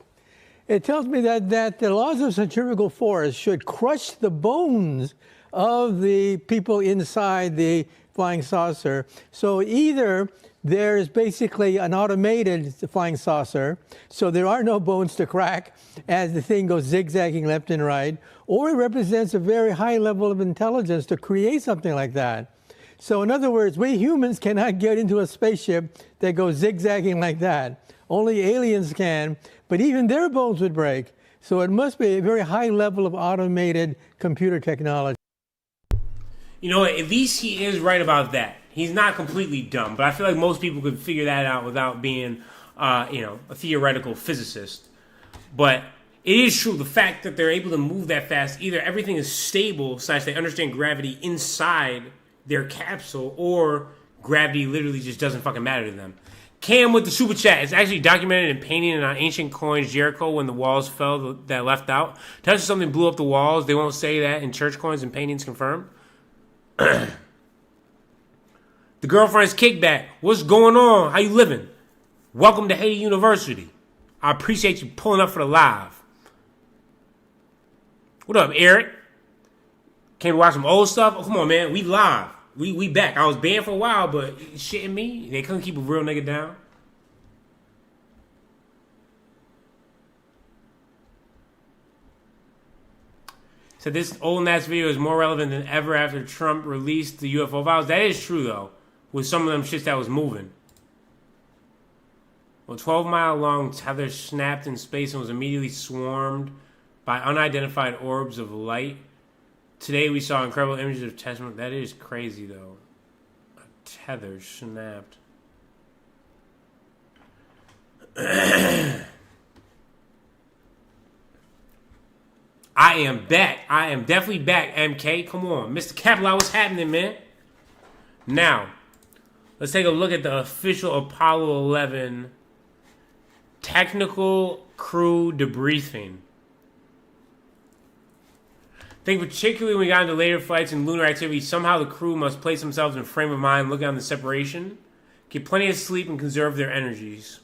Q: It tells me that the laws of centrifugal force should crush the bones of the people inside the flying saucer. So either there's basically an automated flying saucer, so there are no bones to crack as the thing goes zigzagging left and right, or it represents a very high level of intelligence to create something like that. So in other words, we humans cannot get into a spaceship that goes zigzagging like that. Only aliens can, but even their bones would break. So it must be a very high level of automated computer technology.
A: You know what? At least he is right about that. He's not completely dumb, but I feel like most people could figure that out without being, a theoretical physicist. But it is true, the fact that they're able to move that fast, either everything is stable, / they understand gravity inside their capsule, or gravity literally just doesn't fucking matter to them. Cam with the super chat. It's actually documented in painting on ancient coins Jericho when the walls fell that left out. Tells you something blew up the walls. They won't say that in church coins and paintings confirmed. The girlfriend's kickback. What's going on? How you living? Welcome to Haiti University. I appreciate you pulling up for the live. What up, Eric? Came to watch some old stuff? Oh, come on, man. We live. We back. I was banned for a while, but shitting me, they couldn't keep a real nigga down. So this old ass video is more relevant than ever after Trump released the UFO files. That is true, though, with some of them shits that was moving. Well, 12-mile-long tether snapped in space and was immediately swarmed by unidentified orbs of light. Today we saw incredible images of testament. That is crazy, though. A tether snapped. I am back. I am definitely back, MK. Come on. Mr. Capital, what's happening, man? Now, let's take a look at the official Apollo 11 technical crew debriefing. I think particularly when we got into later flights and lunar activity, somehow the crew must place themselves in a frame of mind, look on the separation, get plenty of sleep, and conserve their energies.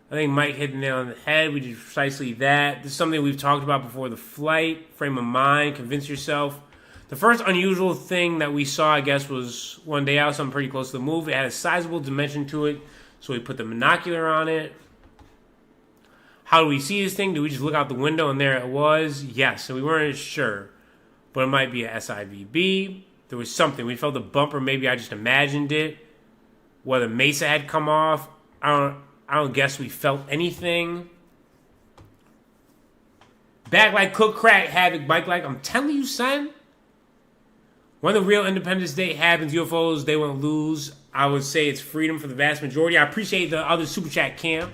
A: I think Mike hit the nail on the head. We did precisely that. This is something we've talked about before the flight, frame of mind, convince yourself. The first unusual thing that we saw, I guess, was one day out, something pretty close to the move. It had a sizable dimension to it, so we put the binocular on it. How do we see this thing? Do we just look out the window and there it was? Yes, so we weren't sure. But it might be a SIVB. There was something. We felt a bumper. Maybe I just imagined it. Whether Mesa had come off, I don't guess we felt anything. Back like cook crack, havoc, bike like. I'm telling you, son. When the real Independence Day happens, UFOs, they won't lose. I would say it's freedom for the vast majority. I appreciate the other super chat camp.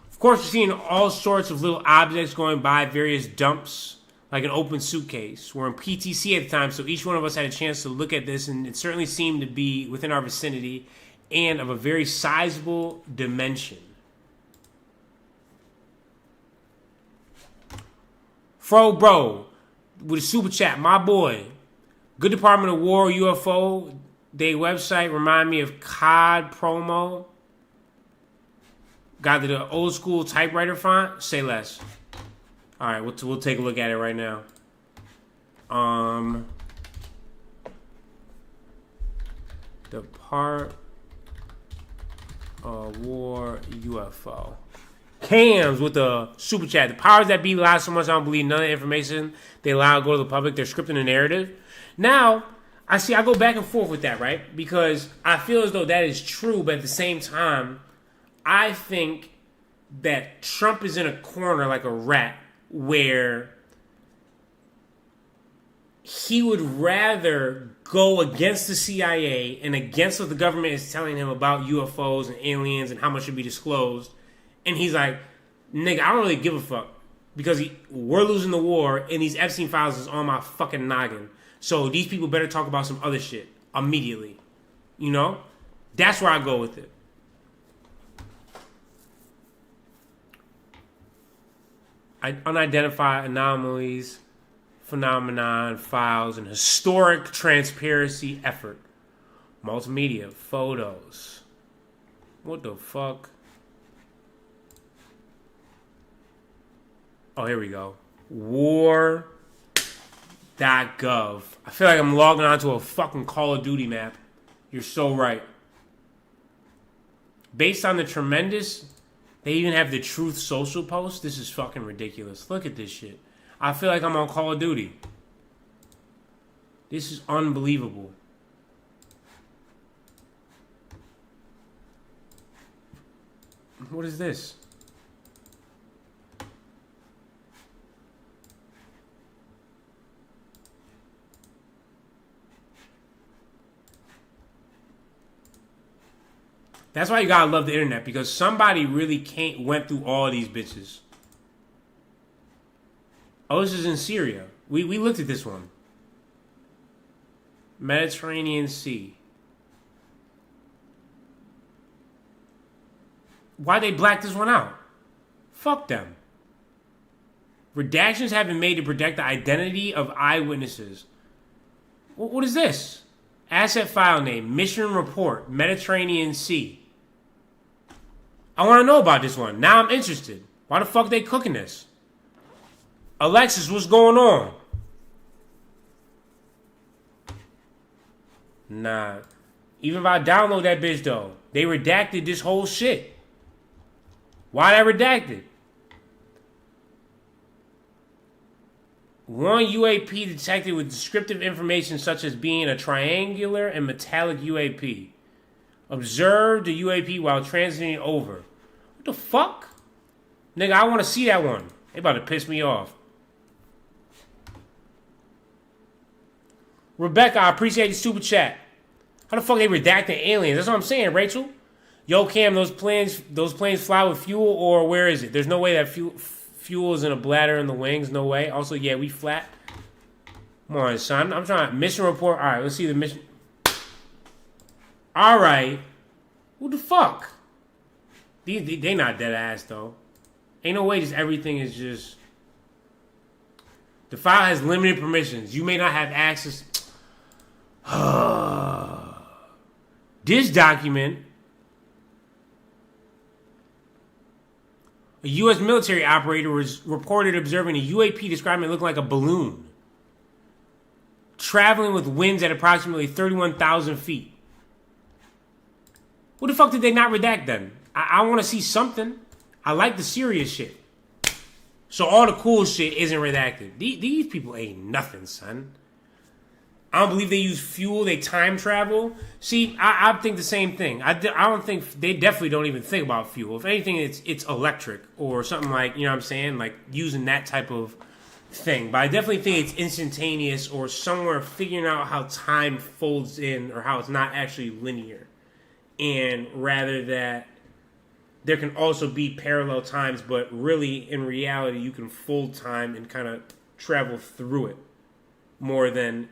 A: Of course, we're seeing all sorts of little objects going by, various dumps, like an open suitcase. We're in PTC at the time, so each one of us had a chance to look at this, and it certainly seemed to be within our vicinity and of a very sizable dimension. Fro Bro, with a super chat, my boy. Good Department of War UFO. They website remind me of COD promo. Got the old school typewriter font. Say less. All right, we'll take a look at it right now. The part of war UFO. Cams with the super chat. The powers that be lie so much I don't believe none of the information they allow to go to the public. They're scripting a narrative. Now, I go back and forth with that, right? Because I feel as though that is true, but at the same time, I think that Trump is in a corner like a rat where he would rather go against the CIA and against what the government is telling him about UFOs and aliens and how much should be disclosed. And he's like, nigga, I don't really give a fuck because we're losing the war and these Epstein files is on my fucking noggin. So these people better talk about some other shit immediately. You know? That's where I go with it. Unidentified anomalies, phenomenon, files, and historic transparency effort. Multimedia, photos. What the fuck? Oh, here we go. War.gov. I feel like I'm logging onto a fucking Call of Duty map. You're so right. Based on the tremendous... They even have the Truth Social post. This is fucking ridiculous. Look at this shit. I feel like I'm on Call of Duty. This is unbelievable. What is this? That's why you gotta love the internet, because somebody really went through all these bitches. Oh, this is in Syria. We looked at this one. Mediterranean Sea. Why they black this one out? Fuck them. Redactions have been made to protect the identity of eyewitnesses. What is this? Asset file name, mission report, Mediterranean Sea. I want to know about this one. Now I'm interested. Why the fuck they cooking this? Alexis, what's going on? Nah. Even if I download that bitch though, they redacted this whole shit. Why that redacted? One UAP detected with descriptive information such as being a triangular and metallic UAP. Observed the UAP while transiting over. What the fuck? Nigga, I want to see that one. They about to piss me off. Rebecca, I appreciate the super chat. How the fuck they redacting aliens? That's what I'm saying, Rachel. Yo, Cam, those planes fly with fuel, or where is it? There's no way that fuel is in a bladder in the wings. No way. Also, yeah, we flat. Come on, son. I'm trying to mission report. All right, let's see the mission. All right. What the fuck? They not dead ass though. Ain't no way just everything is just. The file has limited permissions. You may not have access. This document. A U.S. military operator was reported observing a UAP describing it looking like a balloon, traveling with winds at approximately 31,000 feet. What the fuck did they not redact then? I want to see something. I like the serious shit. So all the cool shit isn't redacted. These people ain't nothing, son. I don't believe they use fuel. They time travel. See, I think the same thing. I don't think they definitely don't even think about fuel. If anything, it's electric or something like, you know what I'm saying, like using that type of thing. But I definitely think it's instantaneous or somewhere figuring out how time folds in or how it's not actually linear, and rather that there can also be parallel times, but really in reality you can fold time and kind of travel through it more than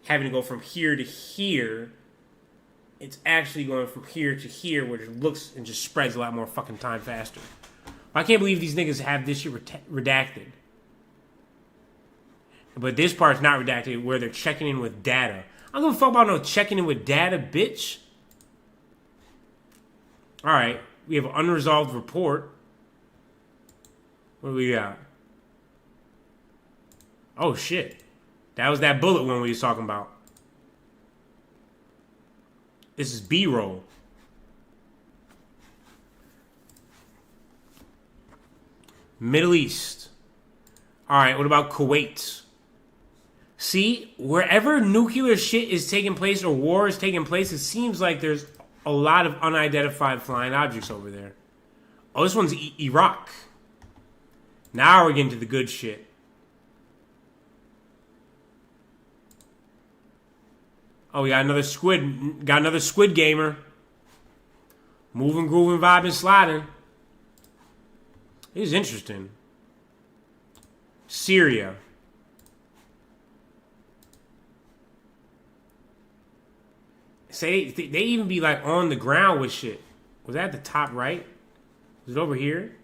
A: having to go from here to here. It's actually going from here to here, where it looks and just spreads a lot more fucking time faster. I can't believe these niggas have this shit redacted. But this part's not redacted, where they're checking in with data. I don't give a fuck about no checking in with data, bitch. All right, we have an unresolved report. What do we got? Oh, shit. That was that bullet one we was talking about. This is B-roll. Middle East. All right, what about Kuwait? See, wherever nuclear shit is taking place or war is taking place, it seems like there's a lot of unidentified flying objects over there. Oh, this one's Iraq. Now we're getting to the good shit. Oh, we got another squid. Got another squid gamer. Moving, grooving, vibing, sliding. This is interesting. Syria. Say they even be like on the ground with shit. Was that at the top right? Was it over here?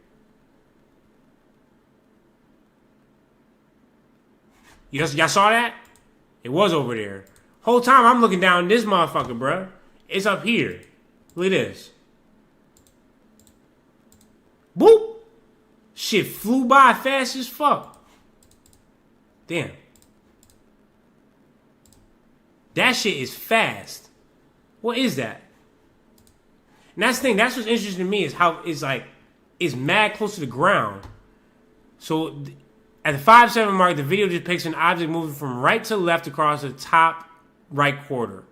A: Y'all saw that? It was over there. Whole time I'm looking down this motherfucker, bruh. It's up here. Look at this. Boop! Shit flew by fast as fuck. Damn. That shit is fast. What is that? And that's the thing. That's what's interesting to me is how it's like, it's mad close to the ground. So at the 5-7 mark, the video depicts an object moving from right to left across the top right quarter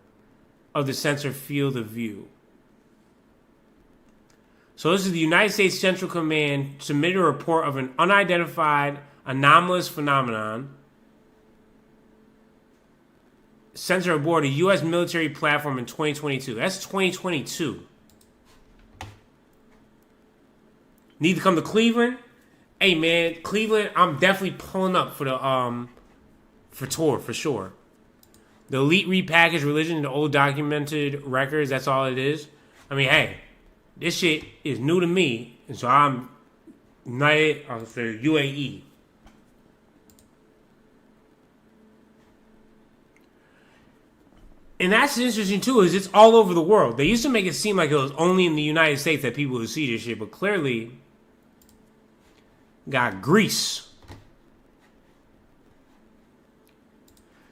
A: of the sensor field of view. So this is the United States Central Command submitted a report of an unidentified anomalous phenomenon sensor aboard a U.S. military platform in 2022. That's 2022. Need to come to Cleveland? Hey man, Cleveland, I'm definitely pulling up for the for tour for sure. The elite repackaged religion into old documented records, that's all it is. I mean, hey, this shit is new to me, and so I'm united for UAE. And that's interesting too, is it's all over the world. They used to make it seem like it was only in the United States that people would see this shit, but clearly got Greece.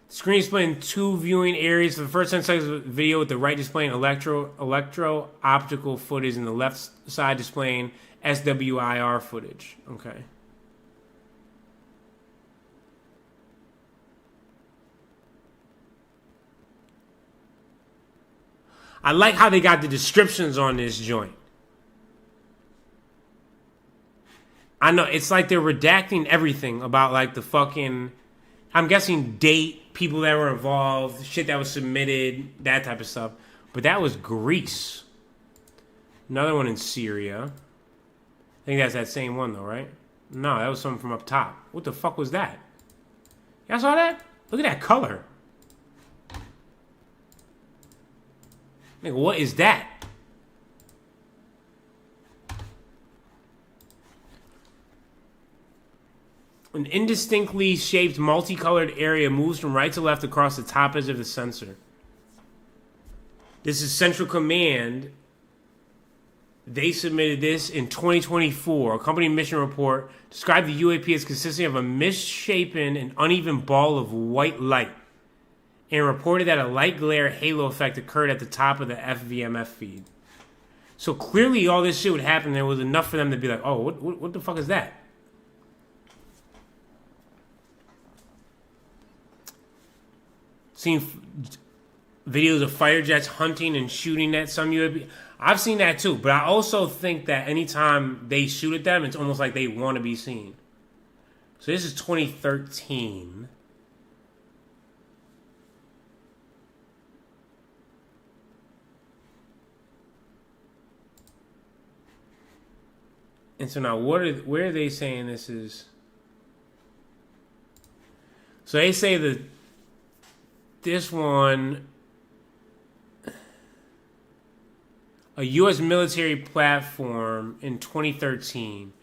A: Screen displaying two viewing areas. For the first 10 seconds of the video, with the right displaying electro-optical footage and the left side displaying SWIR footage. Okay. I like how they got the descriptions on this joint. I know, it's like they're redacting everything about like the fucking, I'm guessing date, people that were involved, shit that was submitted, that type of stuff. But that was Greece. Another one in Syria. I think that's that same one though, right? No, that was something from up top. What the fuck was that? Y'all saw that? Look at that color. Nigga, what is that? An indistinctly shaped, multicolored area moves from right to left across the top edge of the sensor. This is Central Command. They submitted this in 2024. A company mission report described the UAP as consisting of a misshapen and uneven ball of white light, and reported that a light glare halo effect occurred at the top of the FVMF feed. So clearly all this shit would happen, and it was enough for them to be like, oh, what the fuck is that? Seen videos of fighter jets hunting and shooting at some UAP. I've seen that too, but I also think that anytime they shoot at them, it's almost like they want to be seen. So this is 2013. And so now, where are they saying this is? So they say that this one, a U.S. military platform in 2013.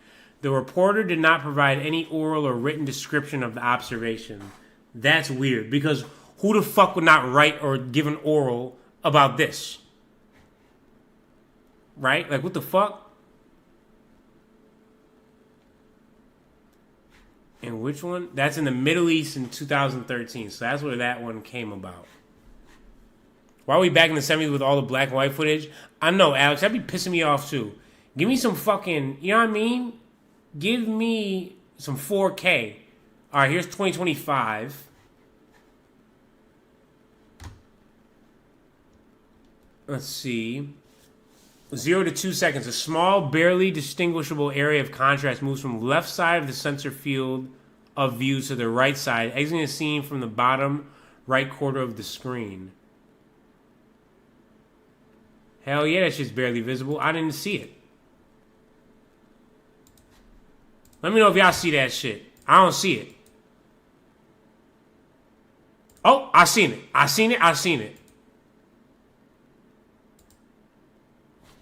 A: The reporter did not provide any oral or written description of the observation. That's weird, because Who the fuck would not write or give an oral about this? Right? Like, what the fuck? And which one? That's in the Middle East in 2013. So that's where that one came about. Why are we back in the 70s with all the black and white footage? I know, Alex. That'd be pissing me off, too. Give me some fucking, you know what I mean? Give me some 4K. All right, here's 2025. Let's see. 0 to 2 seconds. A small, barely distinguishable area of contrast moves from the left side of the sensor field of view to the right side, exiting the scene from the bottom right quarter of the screen. Hell yeah, that shit's barely visible. I didn't see it. Let me know if y'all see that shit. I don't see it. Oh, I seen it. I seen it.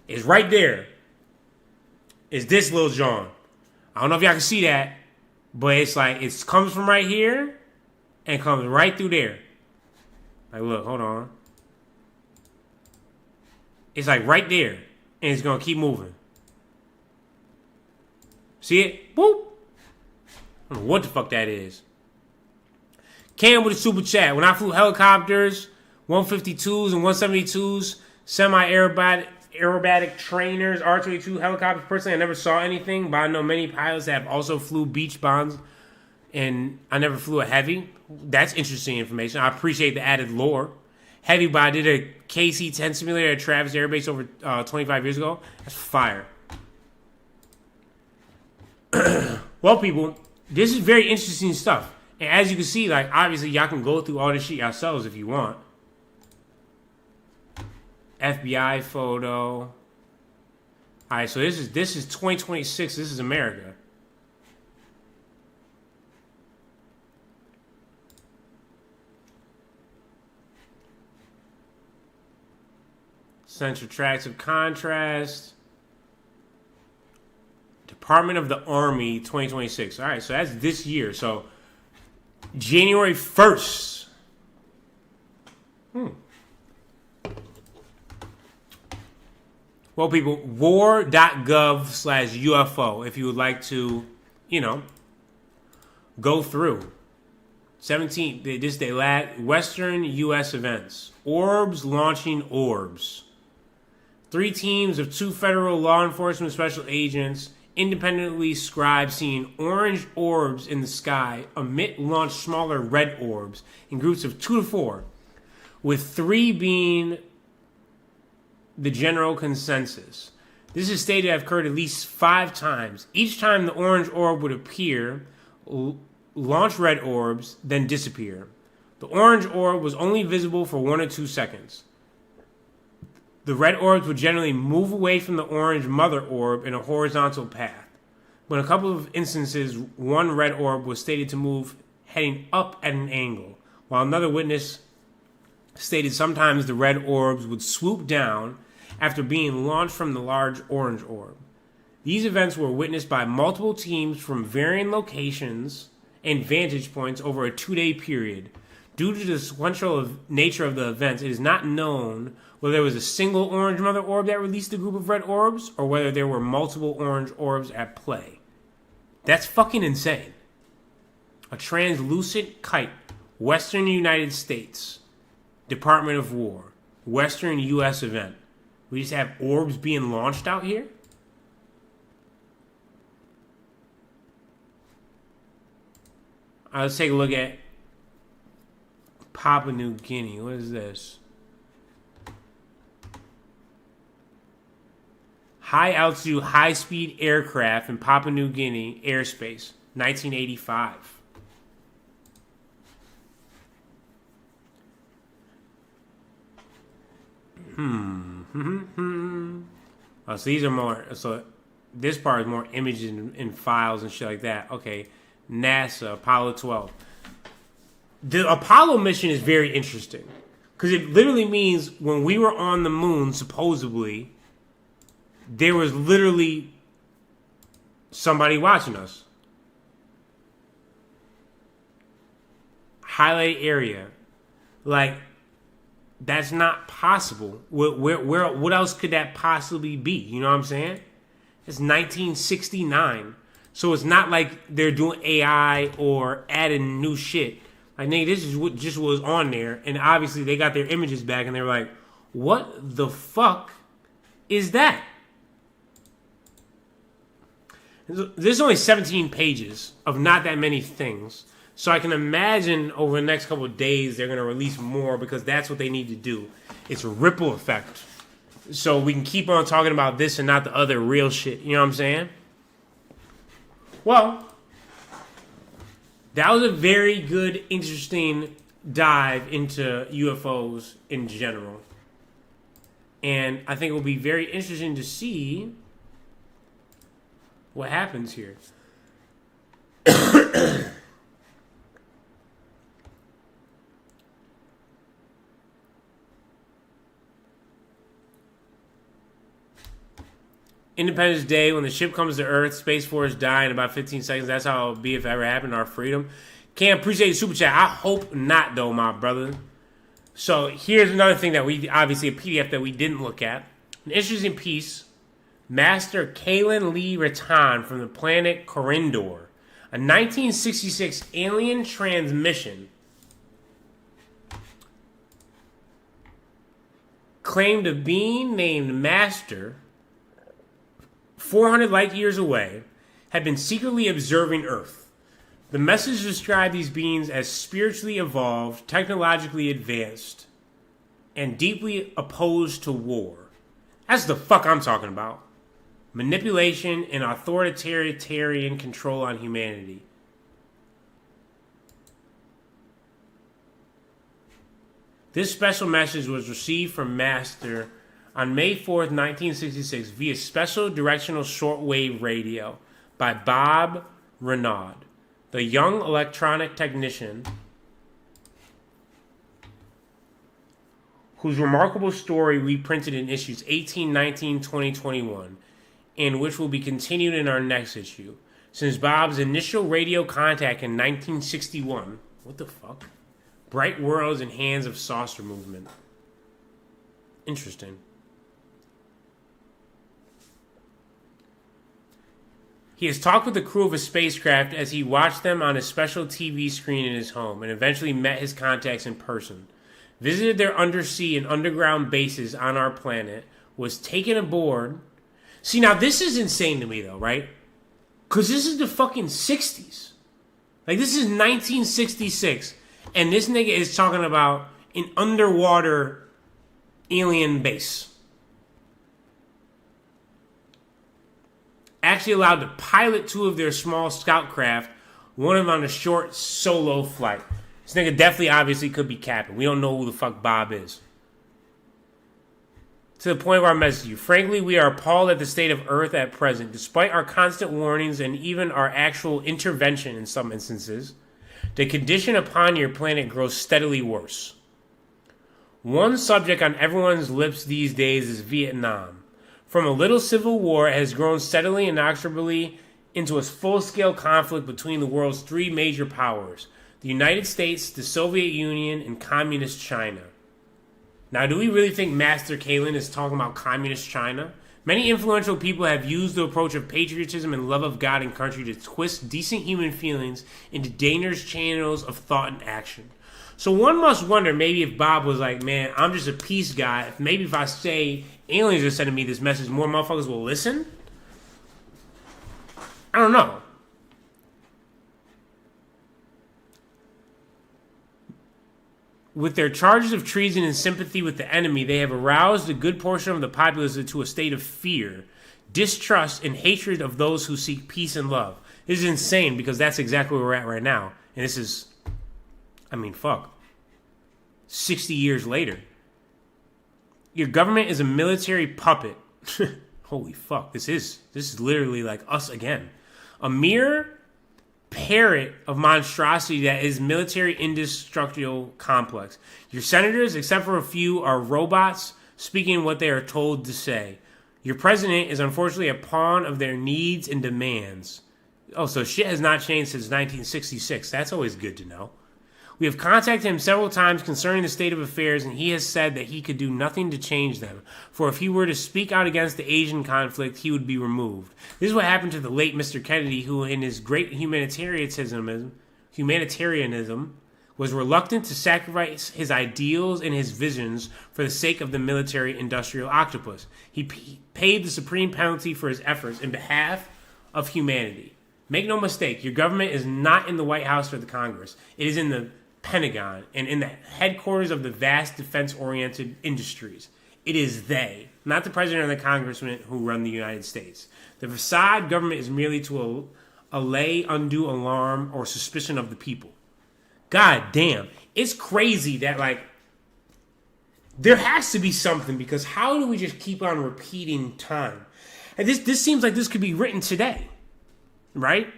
A: It's right there. It's this little John. I don't know if y'all can see that, but it's like, it comes from right here and comes right through there. Like, look, hold on. It's like right there, and it's gonna keep moving. See it? Boop. I don't know what the fuck that is. Cam with a super chat. When I flew helicopters, 152s and 172s, semi-aerobatic trainers, R-22 helicopters, personally, I never saw anything, but I know many pilots that have also flew beach bombs, and I never flew a heavy. That's interesting information. I appreciate the added lore. Heavy, but I did a KC-10 simulator at Travis Air Base over 25 years ago. That's fire. Well, people, this is very interesting stuff. And as you can see, like, obviously, y'all can go through all this shit yourselves if you want. FBI photo. All right, so this is 2026. This is America. Central tracks of contrast. Department of the Army 2026. All right, so that's this year. So January 1st. Well, people, war.gov/UFO if you would like to, go through. 17, this day, Western U.S. events. Orbs launching orbs. 3 teams of 2 federal law enforcement special agents independently scribe seeing orange orbs in the sky emit launch smaller red orbs in groups of 2 to 4, with 3 being the general consensus. This is stated to have occurred at least 5 times. Each time the orange orb would appear, launch red orbs, then disappear. The orange orb was only visible for 1 or 2 seconds. The red orbs would generally move away from the orange mother orb in a horizontal path. But in a couple of instances, one red orb was stated to move heading up at an angle, while another witness stated sometimes the red orbs would swoop down after being launched from the large orange orb. These events were witnessed by multiple teams from varying locations and vantage points over a 2-day period. Due to the sequential nature of the events, it is not known whether there was a single orange mother orb that released a group of red orbs, or whether there were multiple orange orbs at play. That's fucking insane. A translucent kite, Western United States, Department of War, Western U.S. event. We just have orbs being launched out here? Let's take a look at Papua New Guinea. What is this? High altitude, high speed aircraft in Papua New Guinea airspace, 1985. Oh, so these are more. So this part is more images and files and shit like that. Okay, NASA Apollo 12. The Apollo mission is very interesting because it literally means when we were on the moon, supposedly, there was literally somebody watching us. Highlight area. Like, that's not possible. What else could that possibly be? You know what I'm saying? It's 1969. So it's not like they're doing AI or adding new shit. Like, nigga, this is what just was on there. And obviously they got their images back and they're like, what the fuck is that? There's only 17 pages of not that many things. So I can imagine over the next couple of days they're going to release more because that's what they need to do. It's a ripple effect. So we can keep on talking about this and not the other real shit. You know what I'm saying? Well, that was a very good, interesting dive into UFOs in general. And I think it will be very interesting to see what happens here. Independence Day, when the ship comes to Earth, Space Force die in about 15 seconds. That's how it'll be if it ever happened, our freedom. Can't appreciate the super chat. I hope not, though, my brother. So here's another thing that we, obviously a PDF that we didn't look at. An interesting piece. Master Kalen Lee Rattan from the planet Corindor. A 1966 alien transmission claimed a being named Master, 400 light years away, had been secretly observing Earth. The message described these beings as spiritually evolved, technologically advanced, and deeply opposed to war. That's the fuck I'm talking about. Manipulation and authoritarian control on humanity. This special message was received from Master on May 4th, 1966 via special directional shortwave radio by Bob Renaud, the young electronic technician whose remarkable story reprinted in issues 18, 19, 20, 21, and which will be continued in our next issue. Since Bob's initial radio contact in 1961, what the fuck? Bright Worlds and Hands of Saucer movement. Interesting. He has talked with the crew of a spacecraft as he watched them on a special TV screen in his home and eventually met his contacts in person. Visited their undersea and underground bases on our planet, was taken aboard. See, now this is insane to me though, right? Because this is the fucking 60s. Like, this is 1966. And this nigga is talking about an underwater alien base. Actually allowed to pilot two of their small scout craft, one of them on a short solo flight. This nigga definitely, obviously, could be captain. We don't know who the fuck Bob is. To the point of our message to you. Frankly, we are appalled at the state of Earth at present. Despite our constant warnings and even our actual intervention in some instances, the condition upon your planet grows steadily worse. One subject on everyone's lips these days is Vietnam. From a little civil war, it has grown steadily and inexorably into a full-scale conflict between the world's three major powers: the United States, the Soviet Union, and Communist China. Now, do we really think Master Kalen is talking about Communist China? Many influential people have used the approach of patriotism and love of God and country to twist decent human feelings into dangerous channels of thought and action. So one must wonder maybe if Bob was like, man, I'm just a peace guy. Maybe if I say aliens are sending me this message, more motherfuckers will listen? I don't know. With their charges of treason and sympathy with the enemy, they have aroused a good portion of the populace to a state of fear, distrust, and hatred of those who seek peace and love. This is insane because that's exactly where we're at right now. And this is, I mean, fuck. 60 years later. Your government is a military puppet. Holy fuck, this is literally like us again. A mere parrot of monstrosity that is military industrial complex. Your senators, except for a few, are robots speaking what they are told to say. Your president is unfortunately a pawn of their needs and demands. Oh, so shit has not changed since 1966. That's always good to know. We have contacted him several times concerning the state of affairs, and he has said that he could do nothing to change them. For if he were to speak out against the Asian conflict, he would be removed. This is what happened to the late Mr. Kennedy, who in his great humanitarianism was reluctant to sacrifice his ideals and his visions for the sake of the military-industrial octopus. He paid the supreme penalty for his efforts in behalf of humanity. Make no mistake, your government is not in the White House or the Congress. It is in the Pentagon and in the headquarters of the vast defense-oriented industries. It is they, not the president or the congressman, who run the United States. The facade government is merely to allay undue alarm or suspicion of the people. God damn, it's crazy that, like, there has to be something, because how do we just keep on repeating time? And this seems like this could be written today, right?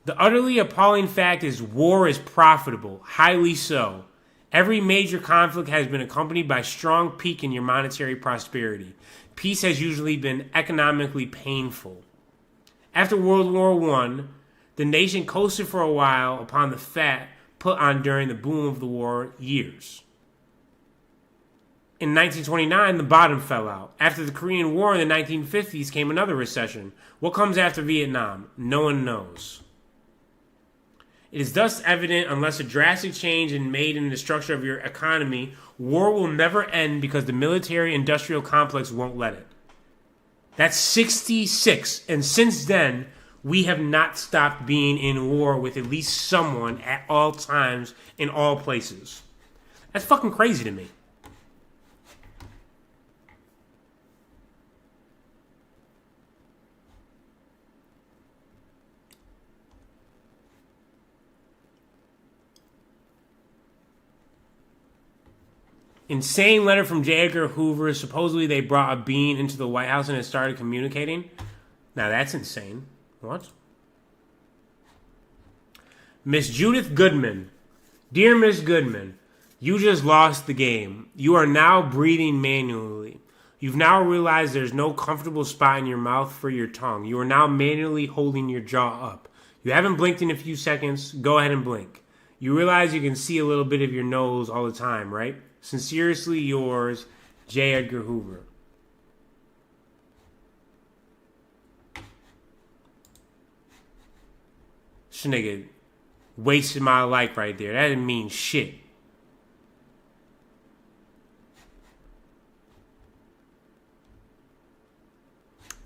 A: The utterly appalling fact is war is profitable, highly so. Every major conflict has been accompanied by strong peak in your monetary prosperity. Peace has usually been economically painful. After World War I, the nation coasted for a while upon the fat put on during the boom of the war years. In 1929, the bottom fell out. After the Korean War in the 1950s came another recession. What comes after Vietnam? No one knows. It is thus evident, unless a drastic change is made in the structure of your economy, war will never end because the military-industrial complex won't let it. That's 66, and since then, we have not stopped being in war with at least someone at all times in all places. That's fucking crazy to me. Insane letter from J. Edgar Hoover. Supposedly they brought a being into the White House and it started communicating. Now that's insane. What? Miss Judith Goodman. Dear Miss Goodman, you just lost the game. You are now breathing manually. You've now realized there's no comfortable spot in your mouth for your tongue. You are now manually holding your jaw up. You haven't blinked in a few seconds. Go ahead and blink. You realize you can see a little bit of your nose all the time, right? Sincerely yours, J. Edgar Hoover. This nigga wasted my life right there. That didn't mean shit.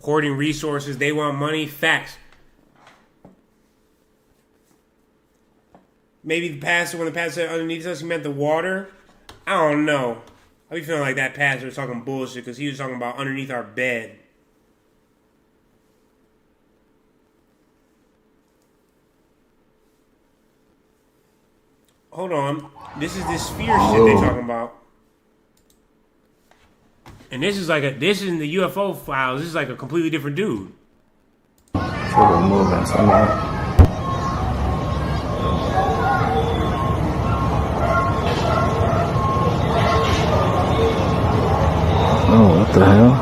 A: Hoarding resources, they want money, facts. Maybe the pastor, when the pastor said underneath us, he meant the water. I don't know. I be feeling like that pastor was talking bullshit because he was talking about underneath our bed. Hold on. This is this sphere shit they talking about. And this is this is in the UFO files. This is like a completely different dude.
R: Trouble moving somehow. Oh, what the hell?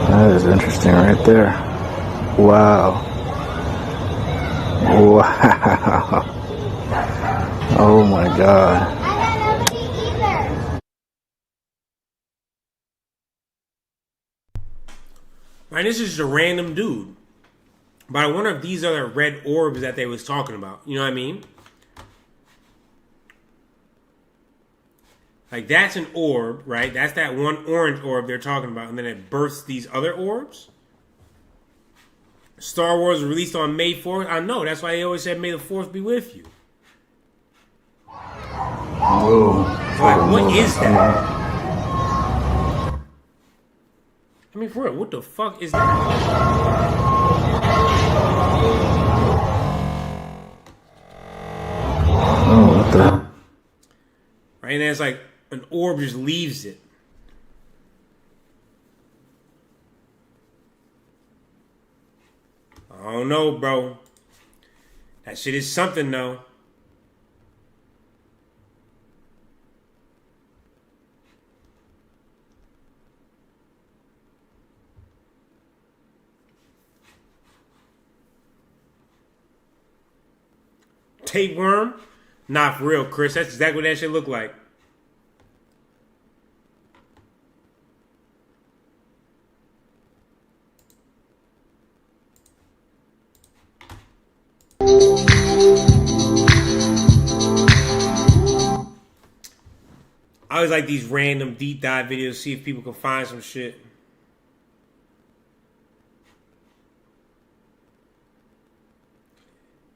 R: That is interesting right there. Wow. Wow. Oh my God.
A: Right, this is just a random dude. But I wonder if these are the red orbs that they was talking about. You know what I mean? Like, that's an orb, right? That's that one orange orb they're talking about. And then it bursts these other orbs. Star Wars was released on May 4th. I know. That's why they always said, May the 4th be with you.
R: Whoa.
A: Like, what is that? I mean, for real, what the fuck is that?
R: Oh, what the?
A: Right, and then it's like an orb just leaves it. I don't know, bro. That shit is something, though. tapeworm? Not for real, Chris. That's exactly what that shit look like. I always like these random deep dive videos, see if people can find some shit.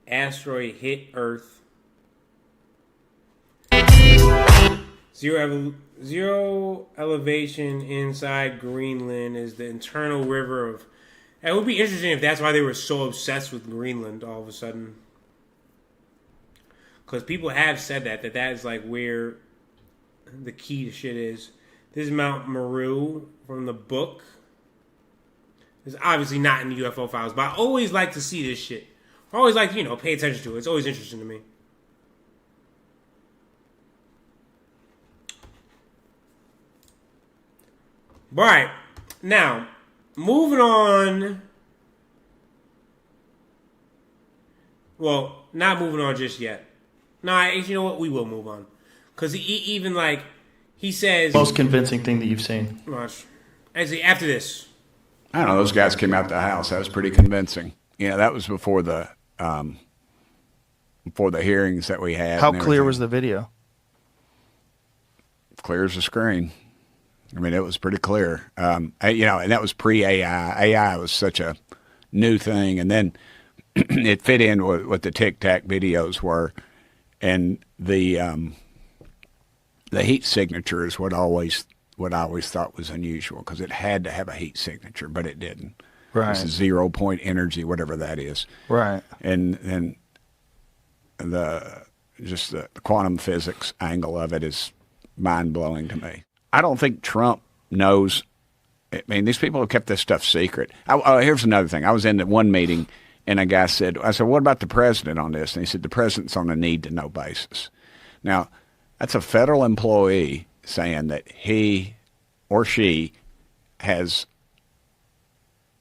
A: Asteroid hit Earth. Zero elevation inside Greenland is the internal river of... It would be interesting if that's why they were so obsessed with Greenland all of a sudden. Because people have said that is like where the key to shit is. This is Mount Meru from the book. It's obviously not in the UFO files, but I always like to see this shit. I always like, pay attention to it. It's always interesting to me. Right. Now, moving on. Well, not moving on just yet. Nah, you know what? We will move on. Because he says...
S: Most convincing thing that you've seen.
A: Actually, after this.
T: I don't know. Those guys came out the house. That was pretty convincing. That was before the hearings that we had.
S: How clear was the video?
T: Clear as a screen. I mean, it was pretty clear. And that was pre-AI. AI was such a new thing. And then it fit in with what the Tic Tac videos were. And the heat signature is what I always thought was unusual, because it had to have a heat signature, but it didn't.
S: Right.
T: It's 0 point energy, whatever that is.
S: Right.
T: And then the quantum physics angle of it is mind-blowing to me. I don't think Trump knows. I mean, these people have kept this stuff secret. Here's another thing. I was in one meeting, and a guy said, what about the president on this? And he said, the president's on a need-to-know basis. Now, that's a federal employee saying that he or she has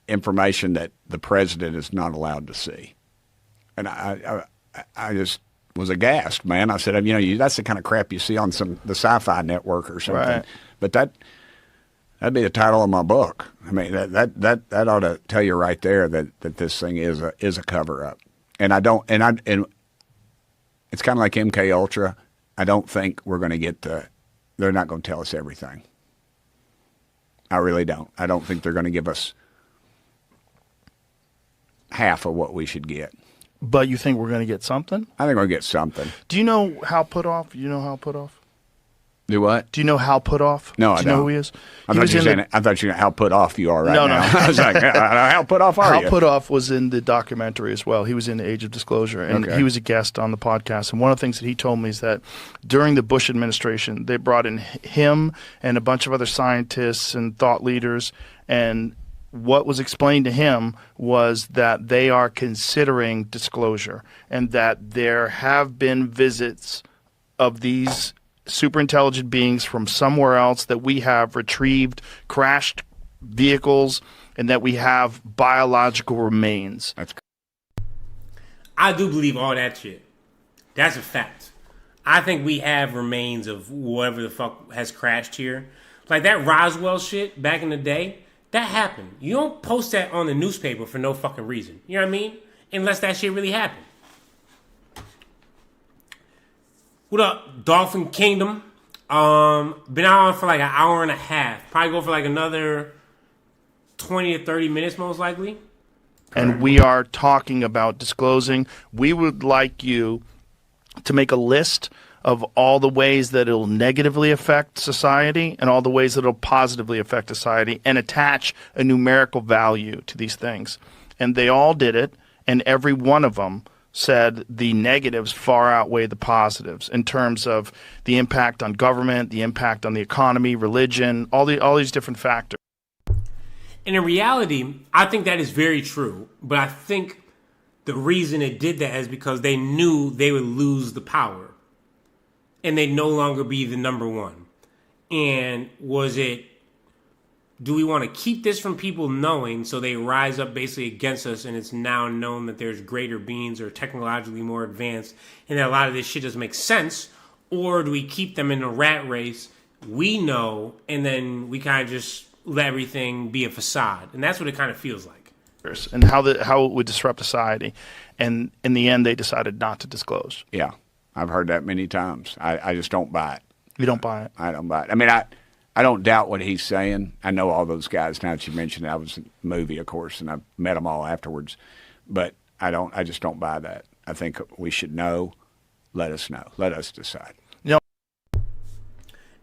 T: information that the president is not allowed to see. And I just was aghast, man. I said, that's the kind of crap you see on the Sci-Fi Network or something.
S: Right.
T: But that'd be the title of my book. I mean, that ought to tell you right there that this thing is a cover up. And it's kind of like MK Ultra. I don't think we're going to get they're not going to tell us everything. I really don't. I don't think they're going to give us half of what we should get.
S: But you think we're going to get something?
T: I think we're going to get something.
S: Do you know Hal Puthoff? Do you know Hal Puthoff?
T: Do what?
S: Do you know Hal Puthoff?
T: No, I don't.
S: Do you know who he is?
T: I thought you were how put off you are right
S: now.
T: No. I was like, how put off are you?
S: Hal Puthoff was in the documentary as well. He was in The Age of Disclosure, and he was a guest on the podcast. And one of the things that he told me is that during the Bush administration, they brought in him and a bunch of other scientists and thought leaders, and what was explained to him was that they are considering disclosure, and that there have been visits of these super intelligent beings from somewhere else, that we have retrieved crashed vehicles, and that we have biological remains.
A: I do believe all that shit. That's a fact. I think we have remains of whatever the fuck has crashed here. Like that Roswell shit back in the day, that happened. You don't post that on the newspaper for no fucking reason. You know what I mean? Unless that shit really happened. What up, Dolphin Kingdom? Been out for like an hour and a half. Probably go for like another 20 to 30 minutes most likely.
S: And we are talking about disclosing. We would like you to make a list of all the ways that it'll negatively affect society and all the ways that it'll positively affect society, and attach a numerical value to these things. And they all did it, and every one of them said the negatives far outweigh the positives in terms of the impact on government, the impact on the economy, religion, all these different factors.
A: And in reality, I think that is very true. But I think the reason it did that is because they knew they would lose the power. And they'd no longer be the number one. And was it do we want to keep this from people knowing so they rise up basically against us, and it's now known that there's greater beings or technologically more advanced and that a lot of this shit doesn't make sense? Or do we keep them in a rat race we know, and then we kind of just let everything be a facade? And that's what it kind of feels like.
S: And how it would disrupt society. And in the end, they decided not to disclose.
T: Yeah, I've heard that many times. I just don't buy it.
S: You don't buy it?
T: I don't buy it. I mean, I don't doubt what he's saying. I know all those guys. Now that you mentioned it, I was in the movie, of course, and I met them all afterwards. But I just don't buy that. I think we should know. Let us know. Let us decide.
S: You know,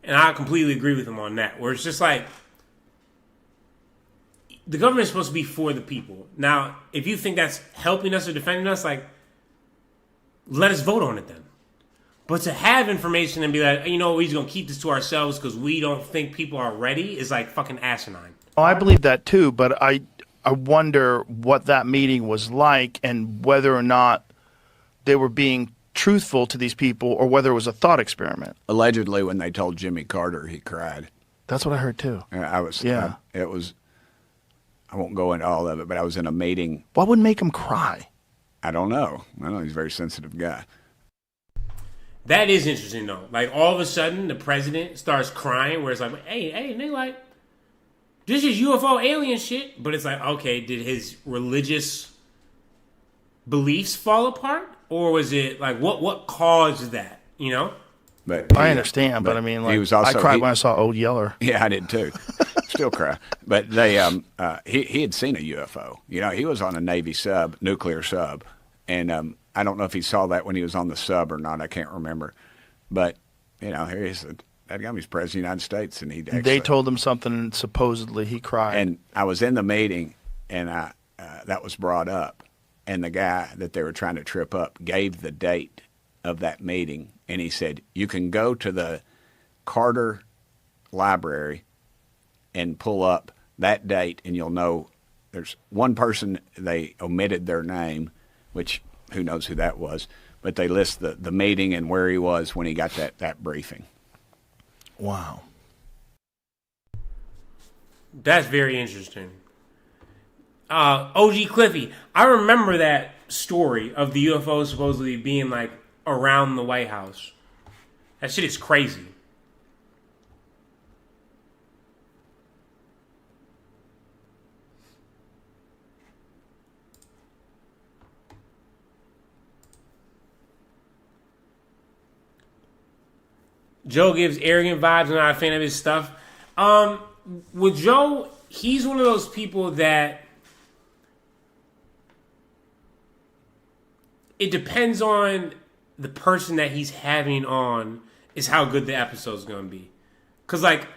A: and I completely agree with him on that, where it's just like, the government is supposed to be for the people. Now, if you think that's helping us or defending us, like, let us vote on it then. But to have information and be like, you know, we're just going to keep this to ourselves because we don't think people are ready is like fucking asinine.
S: Oh, I believe that too, but I wonder what that meeting was like and whether or not they were being truthful to these people or whether it was a thought experiment.
T: Allegedly, when they told Jimmy Carter, he cried.
S: That's what I heard too.
T: It was... I won't go into all of it, but I was in a meeting.
S: What would make him cry?
T: I don't know. He's a very sensitive guy.
A: That is interesting, though. Like, all of a sudden, the president starts crying, where it's like, hey, and they like, this is UFO alien shit. But it's like, okay, did his religious beliefs fall apart? Or was it, like, what caused that, you know?
T: But
S: I understand, but I mean, like,
T: he was also,
S: I cried when I saw Old Yeller.
T: Yeah, I did too. Still cry. But they, he had seen a UFO. You know, he was on a Navy sub, nuclear sub, and I don't know if he saw that when he was on the sub or not. I can't remember. But you know, here he's that guy. He's president of the United States, and
S: they told him something, and supposedly he cried.
T: And I was in the meeting, and that was brought up, and the guy that they were trying to trip up gave the date of that meeting. And he said, you can go to the Carter Library and pull up that date, and you'll know there's one person, they omitted their name, which who knows who that was, but they list the meeting and where he was when he got that briefing.
S: Wow.
A: That's very interesting. OG Cliffy, I remember that story of the UFO supposedly being like around the White House. That shit is crazy. Joe gives arrogant vibes. I'm not a fan of his stuff. With Joe, he's one of those people that it depends on the person that he's having on is how good the episode's going to be. Because, like,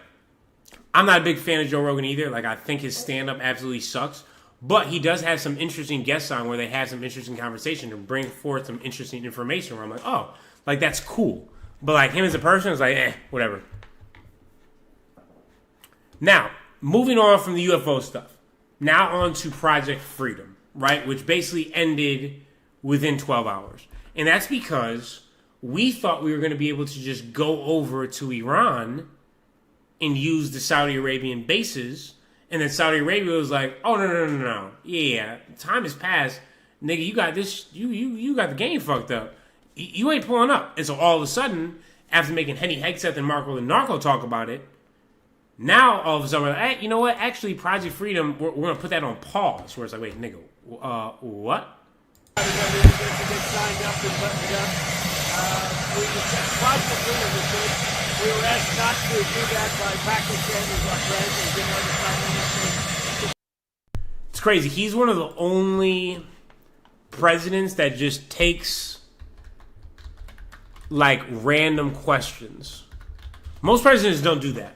A: I'm not a big fan of Joe Rogan either. Like, I think his stand-up absolutely sucks. But he does have some interesting guests on where they have some interesting conversation to bring forth some interesting information where I'm like, oh, like, that's cool. But, like, him as a person is like, whatever. Now, moving on from the UFO stuff. Now on to Project Freedom, right? Which basically ended within 12 hours. And that's because we thought we were going to be able to just go over to Iran and use the Saudi Arabian bases. And then Saudi Arabia was like, oh, no. Yeah, time has passed. Nigga, you got this. You got the game fucked up. You ain't pulling up. And so all of a sudden, after making Henny Hegseth and Marco the Narco talk about it, now all of a sudden we're like, hey, you know what? Actually, Project Freedom, we're going to put that on pause. Where it's like, wait, nigga, what?
U: Project Freedom was good. We were asked not to do that by Pakistan as our president. Didn't understand anything.
A: It's crazy. He's one of the only presidents that just takes like random questions. Most presidents don't do that.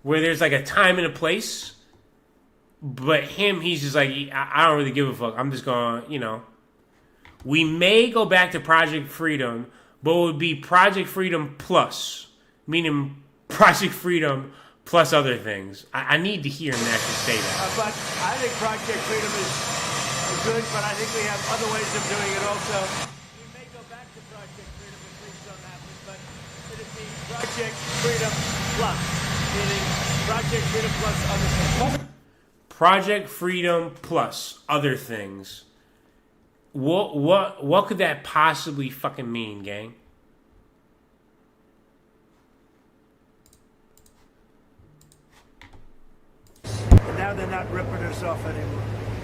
A: Where there's like a time and a place. But him, he's just like, I don't really give a fuck. I'm just going, you know. We may go back to Project Freedom, but it would be Project Freedom Plus. Meaning Project Freedom plus other things. I need to hear him actually say that.
U: But I think Project Freedom is good, but I think we have other ways of doing it also. We may go back to Project Freedom if things don't happen, but it'd be Project Freedom Plus. meaning Project Freedom plus other things.
A: Project Freedom plus other things. What could that possibly fucking mean, gang?
U: And now they're not ripping us off anymore.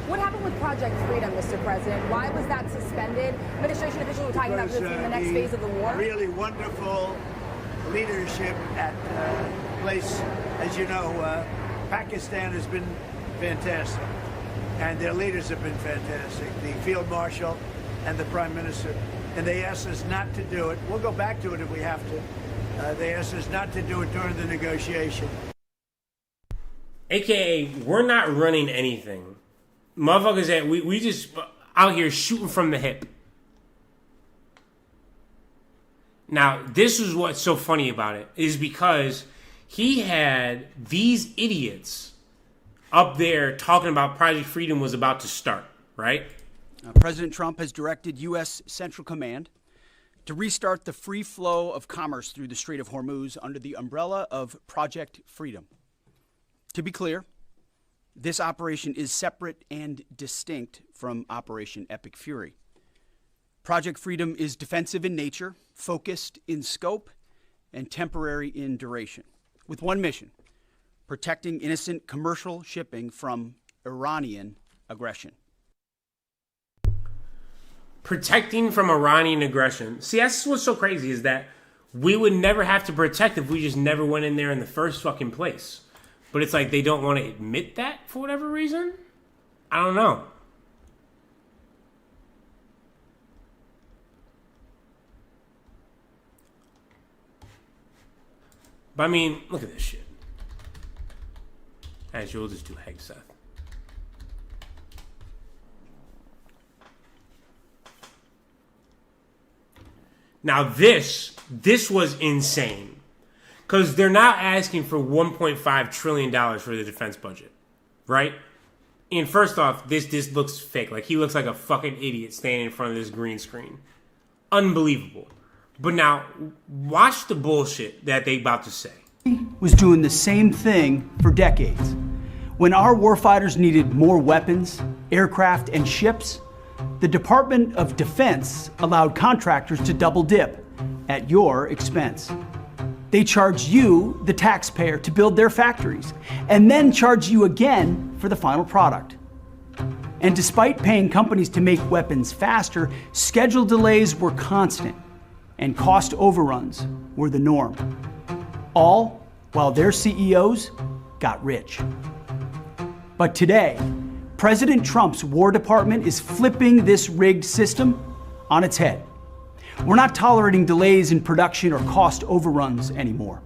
B: What happened with Project Freedom, Mr. President? Why was that suspended? Administration officials were talking about this being the next phase of the war.
U: Really wonderful leadership at place. As you know, Pakistan has been fantastic, and their leaders have been fantastic. The Field Marshal and the Prime Minister. And they asked us not to do it. We'll go back to it if we have to. They asked us not to do it during the negotiation.
A: AKA, we're not running anything. Motherfuckers that we just out here shooting from the hip. Now, this is what's so funny about it, is because he had these idiots up there talking about Project Freedom was about to start, right?
V: President Trump has directed U.S. Central Command to restart the free flow of commerce through the Strait of Hormuz under the umbrella of Project Freedom. To be clear, this operation is separate and distinct from Operation Epic Fury. Project Freedom is defensive in nature, focused in scope, and temporary in duration, with one mission: protecting innocent commercial shipping from Iranian aggression.
A: Protecting from Iranian aggression. See, that's what's so crazy, is that we would never have to protect if we just never went in there in the first fucking place. But it's like they don't want to admit that for whatever reason. I don't know. But I mean, look at this shit. As you'll just do Heg Seth. Now this was insane. Because they're now asking for $1.5 trillion for the defense budget. Right? And first off, this looks fake. Like, he looks like a fucking idiot standing in front of this green screen. Unbelievable. But now, watch the bullshit that they about to say.
V: Was doing the same thing for decades. When our warfighters needed more weapons, aircraft, and ships, the Department of Defense allowed contractors to double dip at your expense. They charge you, the taxpayer, to build their factories, and then charge you again for the final product. And despite paying companies to make weapons faster, schedule delays were constant, and cost overruns were the norm. All while their CEOs got rich. But today, President Trump's War Department is flipping this rigged system on its head. We're not tolerating delays in production or cost overruns anymore.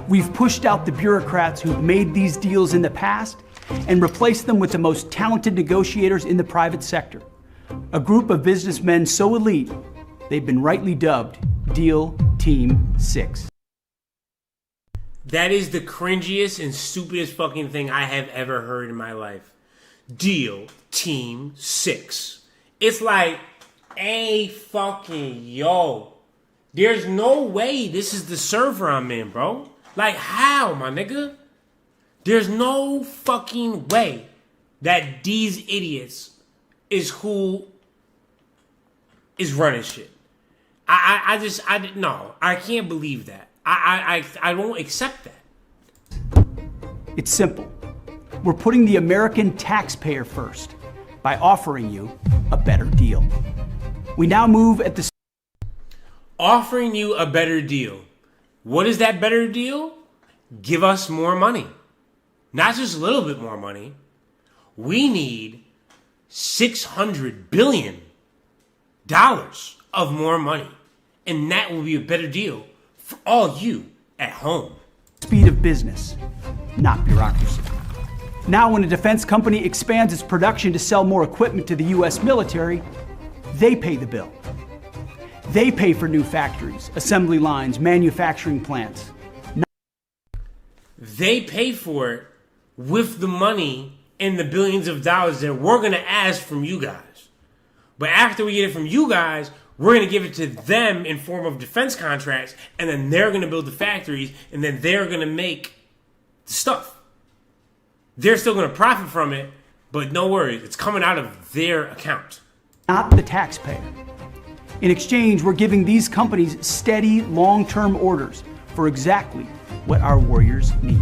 V: We've pushed out the bureaucrats who've made these deals in the past and replaced them with the most talented negotiators in the private sector. A group of businessmen so elite, they've been rightly dubbed Deal Team 6.
A: That is the cringiest and stupidest fucking thing I have ever heard in my life. Deal Team 6. It's like, hey, fucking yo. There's no way this is the server I'm in, bro. Like, how, my nigga? There's no fucking way that these idiots is who is running shit. No, I can't believe that. I won't accept that.
V: It's simple. We're putting the American taxpayer first by offering you a better deal. We now move at the...
A: Offering you a better deal. What is that better deal? Give us more money. Not just a little bit more money. We need $600 billion of more money. And that will be a better deal for all you at home.
V: Speed of business, not bureaucracy. Now when a defense company expands its production to sell more equipment to the U.S. military, they pay the bill. They pay for new factories, assembly lines, manufacturing plants.
A: They pay for it with the money and the billions of dollars that we're going to ask from you guys. But after we get it from you guys, we're going to give it to them in form of defense contracts, and then they're going to build the factories, and then they're going to make stuff. They're still going to profit from it, but no worries, it's coming out of their account.
V: Not the taxpayer. In exchange, we're giving these companies steady, long-term orders for exactly what our warriors need.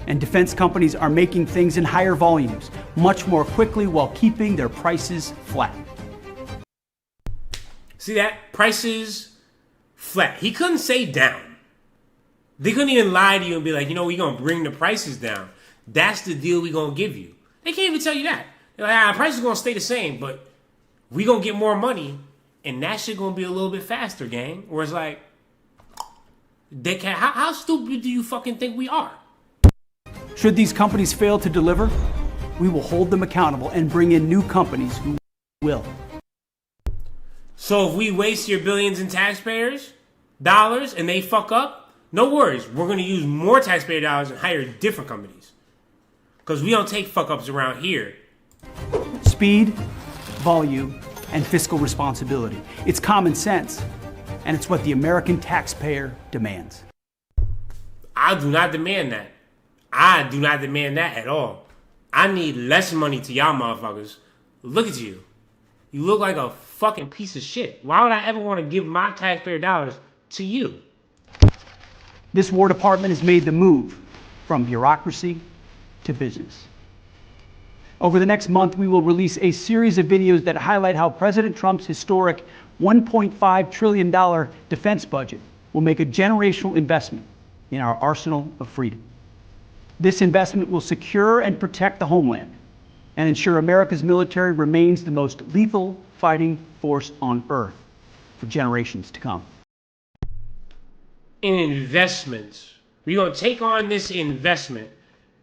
V: And defense companies are making things in higher volumes, much more quickly while keeping their prices flat.
A: See that? Prices flat. He couldn't say down. They couldn't even lie to you and be like, we're going to bring the prices down. That's the deal we're going to give you. They can't even tell you that. They're like, prices are going to stay the same, but we're going to get more money, and that shit going to be a little bit faster, gang. Where it's like, they can't. How stupid do you fucking think we are?
V: Should these companies fail to deliver, we will hold them accountable and bring in new companies who will.
A: So if we waste your billions in taxpayers' dollars and they fuck up, no worries. We're going to use more taxpayer dollars and hire different companies. Because we don't take fuck-ups around here.
V: Speed, volume, and fiscal responsibility. It's common sense, and it's what the American taxpayer demands.
A: I do not demand that. I do not demand that at all. I need less money to y'all motherfuckers. Look at you. You look like a fucking piece of shit. Why would I ever want to give my taxpayer dollars to you?
V: This War Department has made the move from bureaucracy to business. Over the next month, we will release a series of videos that highlight how President Trump's historic $1.5 trillion defense budget will make a generational investment in our arsenal of freedom. This investment will secure and protect the homeland and ensure America's military remains the most lethal fighting force on earth for generations to come.
A: In investments. We're going to take on this investment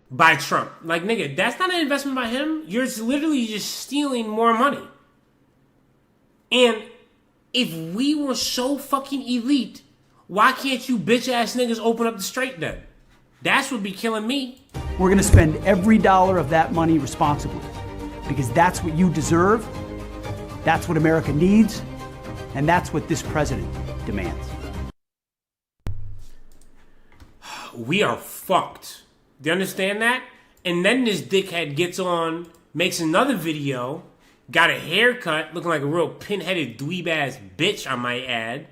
A: by Trump. Like, nigga, that's not an investment by him. You're literally just stealing more money. And if we were so fucking elite, why can't you bitch ass niggas open up the strait then? That's what be killing me.
V: We're going to spend every dollar of that money responsibly because that's what you deserve, that's what America needs, and that's what this president demands.
A: We are fucked. Do you understand that? And then this dickhead gets on, makes another video, got a haircut, looking like a real pinheaded dweeb ass bitch, I might add.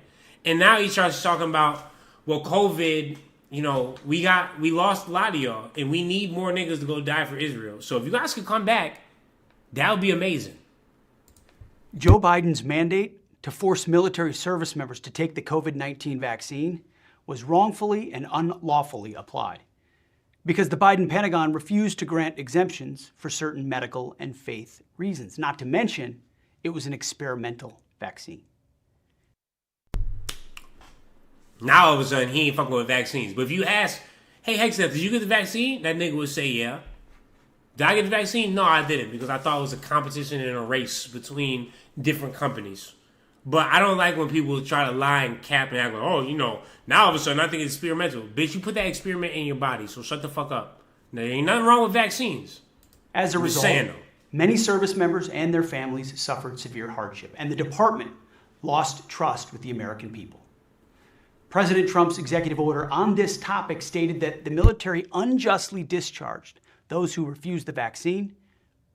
A: And now he starts talking about, well, COVID, we lost a lot of y'all, and we need more niggas to go die for Israel. So if you guys could come back, that would be amazing.
V: Joe Biden's mandate to force military service members to take the COVID-19 vaccine was wrongfully and unlawfully applied because the Biden Pentagon refused to grant exemptions for certain medical and faith reasons. Not to mention, it was an experimental vaccine.
A: Now all of a sudden, he ain't fucking with vaccines. But if you ask, hey, Hexteth, did you get the vaccine? That nigga would say, yeah. Did I get the vaccine? No, I didn't, because I thought it was a competition and a race between different companies. But I don't like when people try to lie and cap and act like, now all of a sudden I think it's experimental. Bitch, you put that experiment in your body, so shut the fuck up. There ain't nothing wrong with vaccines.
V: As a result, many service members and their families suffered severe hardship, and the department lost trust with the American people. President Trump's executive order on this topic stated that the military unjustly discharged those who refused the vaccine,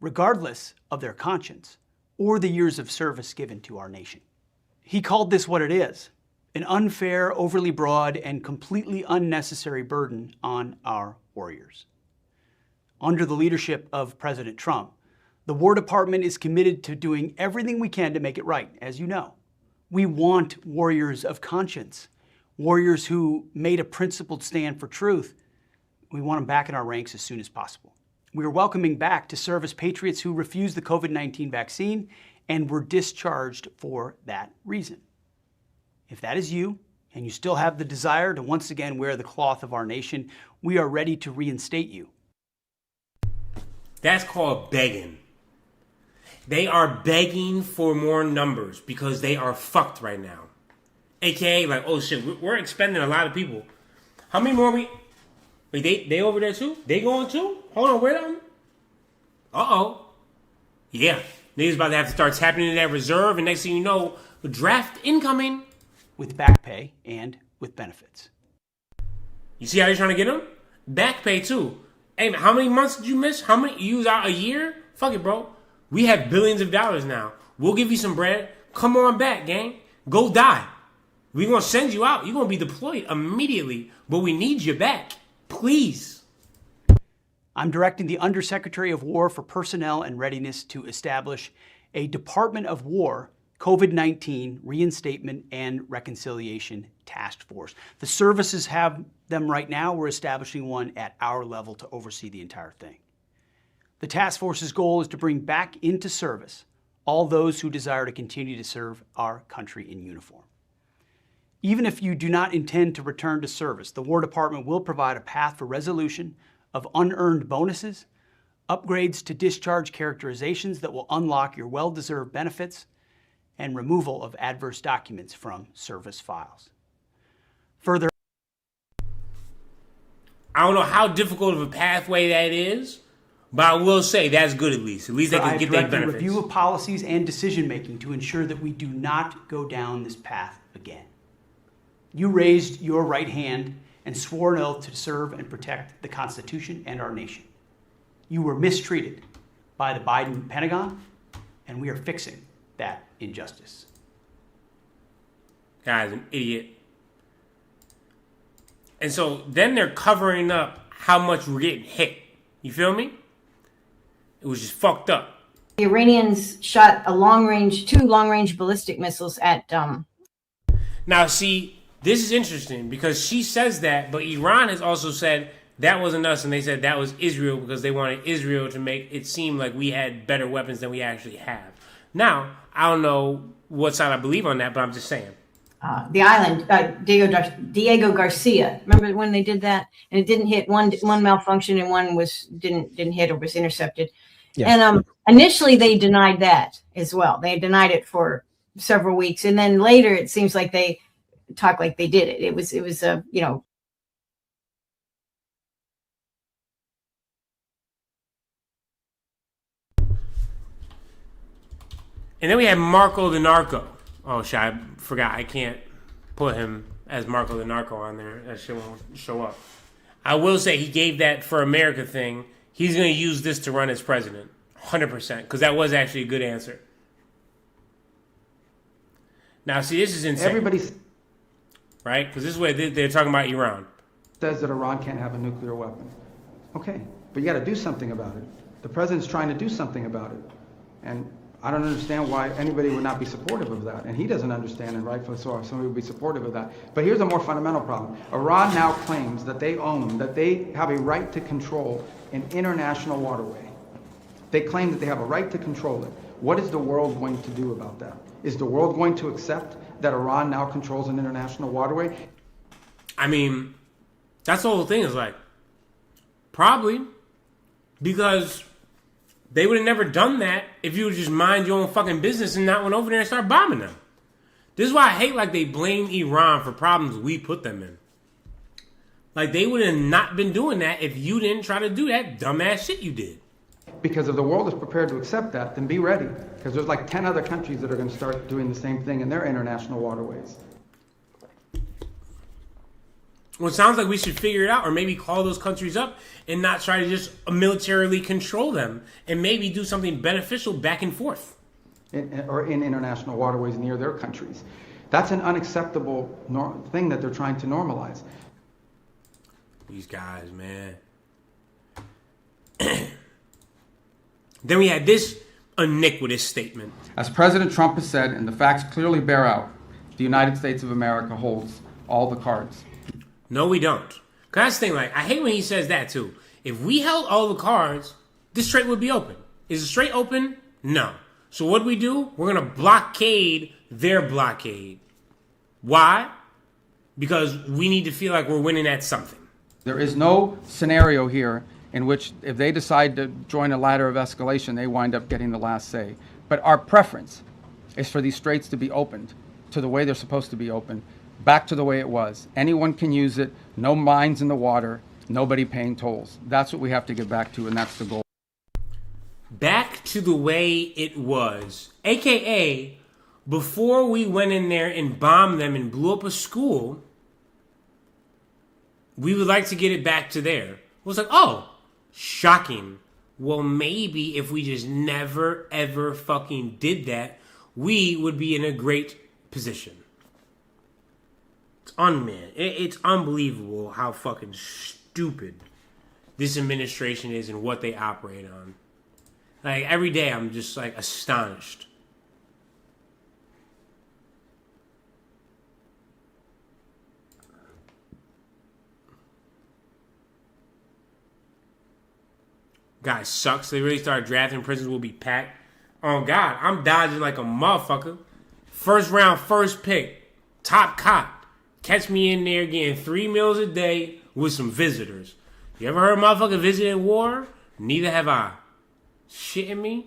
V: regardless of their conscience or the years of service given to our nation. He called this what it is, an unfair, overly broad, and completely unnecessary burden on our warriors. Under the leadership of President Trump, the War Department is committed to doing everything we can to make it right, as you know. We want warriors of conscience, warriors who made a principled stand for truth. We want them back in our ranks as soon as possible. We are welcoming back to service patriots who refused the COVID-19 vaccine and were discharged for that reason. If that is you, and you still have the desire to once again wear the cloth of our nation, we are ready to reinstate you.
A: That's called begging. They are begging for more numbers because they are fucked right now. AKA, like, oh shit, we're expending a lot of people. How many more we... Wait, they over there too? They going too? Hold on, where them? Uh-oh. Yeah. Niggas about to have to start tapping into that reserve, and next thing you know, the draft incoming.
V: With back pay and with benefits.
A: You see how they're trying to get them? Back pay too. Hey, man, how many months did you miss? How many? You was out a year? Fuck it, bro. We have billions of dollars now. We'll give you some bread. Come on back, gang. Go die. We're going to send you out. You're going to be deployed immediately, but we need you back. Please.
V: I'm directing the Undersecretary of War for Personnel and Readiness to establish a Department of War COVID-19 Reinstatement and Reconciliation Task Force. The services have them right now. We're establishing one at our level to oversee the entire thing. The task force's goal is to bring back into service all those who desire to continue to serve our country in uniform. Even if you do not intend to return to service, the War Department will provide a path for resolution of unearned bonuses, upgrades to discharge characterizations that will unlock your well-deserved benefits, and removal of adverse documents from service files. Further,
A: I don't know how difficult of a pathway that is, but I will say that's good at least. At least they can get their benefits.
V: review of policies and decision-making to ensure that we do not go down this path again. You raised your right hand and swore an oath to serve and protect the Constitution and our nation. You were mistreated by the Biden Pentagon, and we are fixing that injustice.
A: Guy's an idiot. And so then they're covering up how much we're getting hit. You feel me? It was just fucked up.
C: The Iranians shot two long-range ballistic missiles at...
A: Now, see, this is interesting because she says that, but Iran has also said that wasn't us, and they said that was Israel because they wanted Israel to make it seem like we had better weapons than we actually have. Now, I don't know what side I believe on that, but I'm just saying.
C: The island, Diego Garcia. Remember when they did that and it didn't hit? One malfunctioned and one didn't hit or was intercepted. Yeah. And initially they denied that as well. They denied it for several weeks, and then later it seems like they talk like they did it. It was
A: And then we had Marco the Narco. Oh shit, I forgot. I can't put him as Marco the Narco on there. That shit won't show up. I will say he gave that For America thing. He's going to use this to run as president. 100%. Because that was actually a good answer. Now, see, this is insane.
D: Everybody's...
A: Right? Because this is what they're talking about Iran.
D: Says that Iran can't have a nuclear weapon. Okay, but you got to do something about it. The president's trying to do something about it. And I don't understand why anybody would not be supportive of that. And he doesn't understand, and rightfully so, somebody would be supportive of that. But here's a more fundamental problem. Iran now claims that they have a right to control an international waterway. They claim that they have a right to control it. What is the world going to do about that? Is the world going to accept that Iran now controls an international waterway?
A: I mean, that's the whole thing is like, probably, because they would have never done that if you would just mind your own fucking business and not went over there and start bombing them. This is why I hate like they blame Iran for problems we put them in. Like they would have not been doing that if you didn't try to do that dumbass shit you did.
D: Because if the world is prepared to accept that, then be ready. Because there's like 10 other countries that are going to start doing the same thing in their international waterways.
A: Well, it sounds like we should figure it out or maybe call those countries up and not try to just militarily control them and maybe do something beneficial back and forth.
D: Or in international waterways near their countries. That's an unacceptable thing that they're trying to normalize.
A: These guys, man. Then we had this iniquitous statement.
D: As President Trump has said, and the facts clearly bear out, the United States of America holds all the cards.
A: No, we don't. Cause that's the thing, like, I hate when he says that too. If we held all the cards, this strait would be open. Is the strait open? No. So what do? We're gonna blockade their blockade. Why? Because we need to feel like we're winning at something.
D: There is no scenario here in which if they decide to join a ladder of escalation, they wind up getting the last say. But our preference is for these straits to be opened to the way they're supposed to be opened, back to the way it was. Anyone can use it, no mines in the water, nobody paying tolls. That's what we have to get back to, and that's the goal.
A: Back to the way it was. AKA, before we went in there and bombed them and blew up a school, We would like to get it back to there. It was like, oh, shocking. Well, maybe if we just never, ever fucking did that, we would be in a great position. It's unbelievable how fucking stupid this administration is and what they operate on. Like, every day I'm just, like, astonished. Guys, sucks. They really started drafting. Prisons will be packed. Oh, God. I'm dodging like a motherfucker. First round, first pick. Top cop. Catch me in there getting 3 meals a day with some visitors. You ever heard a motherfucker visiting war? Neither have I. Shitting me?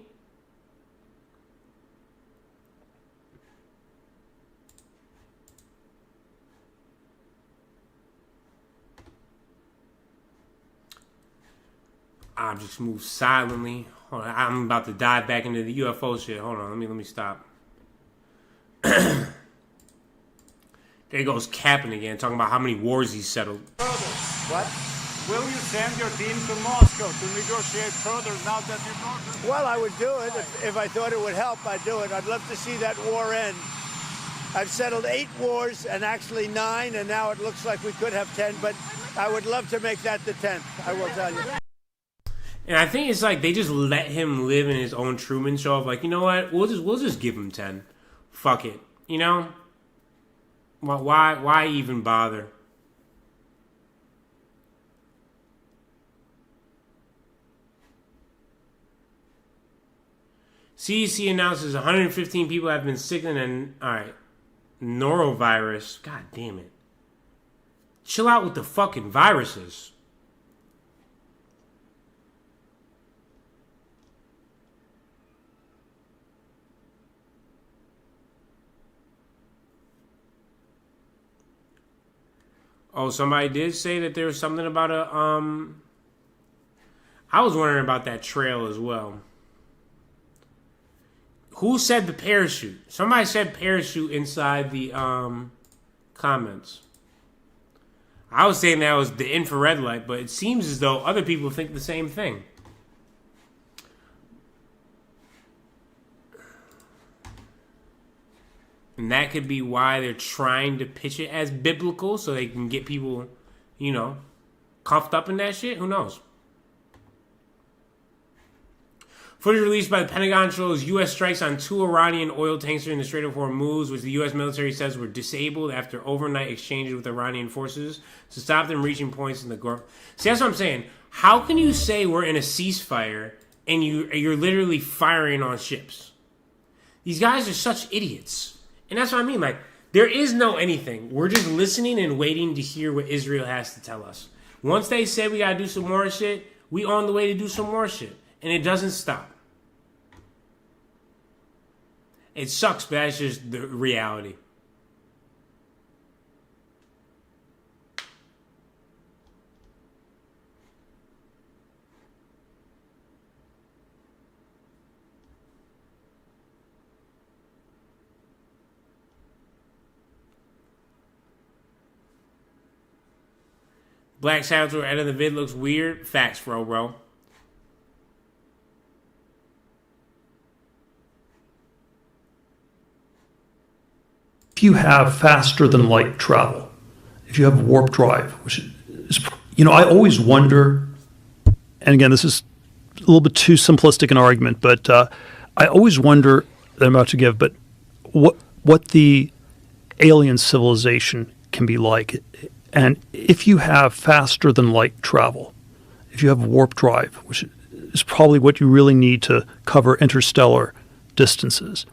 A: Objects move silently. Hold on, I'm about to dive back into the UFO shit. Hold on, let me stop. There goes Captain again, talking about how many wars he's settled.
E: What? Will you send your team to Moscow to negotiate further now that you've... Well, I would do it. If I thought it would help, I'd do it. I'd love to see that war end. I've settled 8 wars and actually 9, and now it looks like we could have 10, but I would love to make that the 10th, I will tell you.
A: And I think it's like they just let him live in his own Truman Show of like, you know what? We'll just give him 10. Fuck it. You know? Why even bother? CDC announces 115 people have been sick and norovirus. God damn it. Chill out with the fucking viruses. Oh, somebody did say that there was something about I was wondering about that trail as well. Who said the parachute? Somebody said parachute inside the comments. I was saying that was the infrared light, but it seems as though other people think the same thing. And that could be why they're trying to pitch it as biblical so they can get people, you know, cuffed up in that shit. Who knows? Footage released by the Pentagon shows U.S. strikes on 2 Iranian oil tankers in the Strait of Hormuz, which the U.S. military says were disabled after overnight exchanges with Iranian forces to stop them reaching points in the Gulf. See, that's what I'm saying. How can you say we're in a ceasefire and you're literally firing on ships? These guys are such idiots. And that's what I mean. Like, there is no anything. We're just listening and waiting to hear what Israel has to tell us. Once they say we gotta do some more shit, we on the way to do some more shit. And it doesn't stop. It sucks, but that's just the reality. Black shadows at of the vid looks weird. Facts, bro.
F: If you have faster than light travel, if you have warp drive, which is, you know, I always wonder, and again, this is a little bit too simplistic an argument, but I always wonder, that I'm about to give, but what the alien civilization can be like. And if you have faster than light travel, if you have warp drive, which is probably what you really need to cover interstellar distances,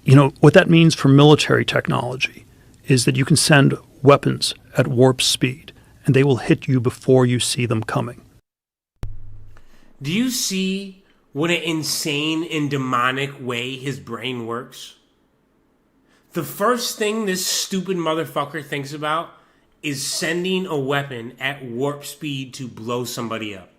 F: you know, what that means for military technology is that you can send weapons at warp speed and they will hit you before you see them coming.
A: Do you see what an insane and demonic way his brain works? The first thing this stupid motherfucker thinks about is sending a weapon at warp speed to blow somebody up.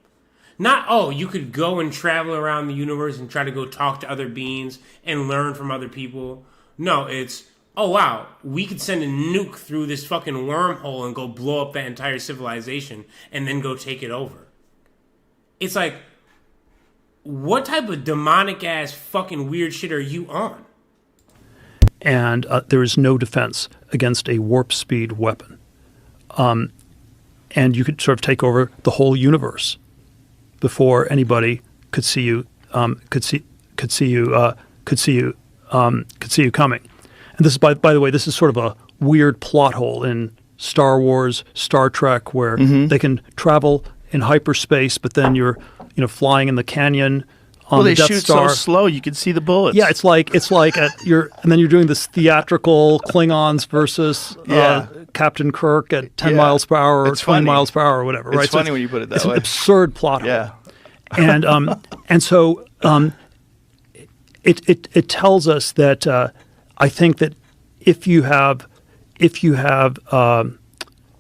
A: Not, oh, you could go and travel around the universe and try to go talk to other beings and learn from other people. No, it's, oh wow, we could send a nuke through this fucking wormhole and go blow up that entire civilization and then go take it over. It's like, what type of demonic ass fucking weird shit are you on?
F: And there is no defense against a warp speed weapon. And you could sort of take over the whole universe before anybody could see you, could see you coming. And this is, by the way, this is sort of a weird plot hole in Star Wars, Star Trek, where they can travel in hyperspace, but then you're, flying in the canyon on the Death Star.
S: Well, they shoot so slow you can see the bullets.
F: Yeah, it's like and then you're doing this theatrical Klingons versus Captain Kirk at 10 miles per hour or 20 miles per hour or whatever.
S: It's
F: right?
S: funny when you put it that
F: it's
S: way.
F: It's an absurd plot hole.
S: Yeah.
F: And so it tells us that I think that if you have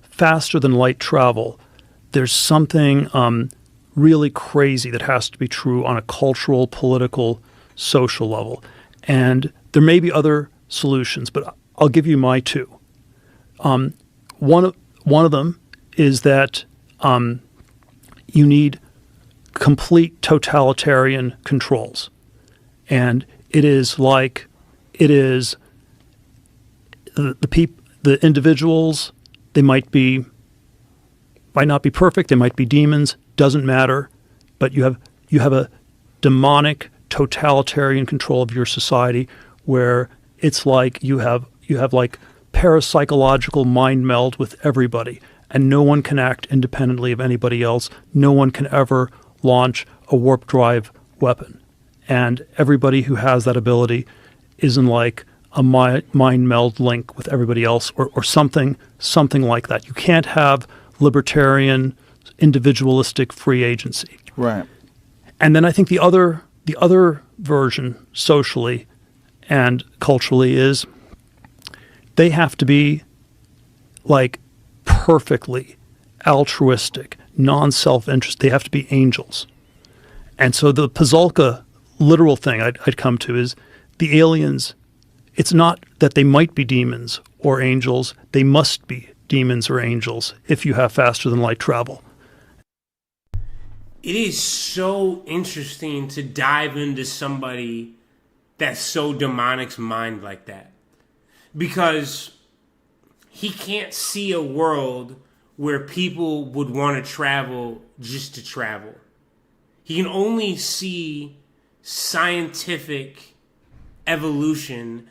F: faster than light travel, there's something really crazy that has to be true on a cultural, political, social level. And there may be other solutions, but I'll give you my two. One of them is that you need complete totalitarian controls. And the individuals, they might not be perfect, they might be demons, doesn't matter, but you have a demonic totalitarian control of your society where it's like you have like parapsychological mind meld with everybody, and no one can act independently of anybody else. No one can ever launch a warp drive weapon, and everybody who has that ability is in like a mind meld link with everybody else, or something like that. You can't have libertarian, individualistic free agency.
S: Right.
F: And then I think the other version, socially and culturally, is they have to be like perfectly altruistic, non-self-interest. They have to be angels. And so the Pazulka literal thing I'd come to is the aliens, it's not that they might be demons or angels, they must be demons or angels if you have faster than light travel.
A: It is so interesting to dive into somebody that's so demonic's mind like that. Because he can't see a world where people would want to travel just to travel. He can only see scientific evolution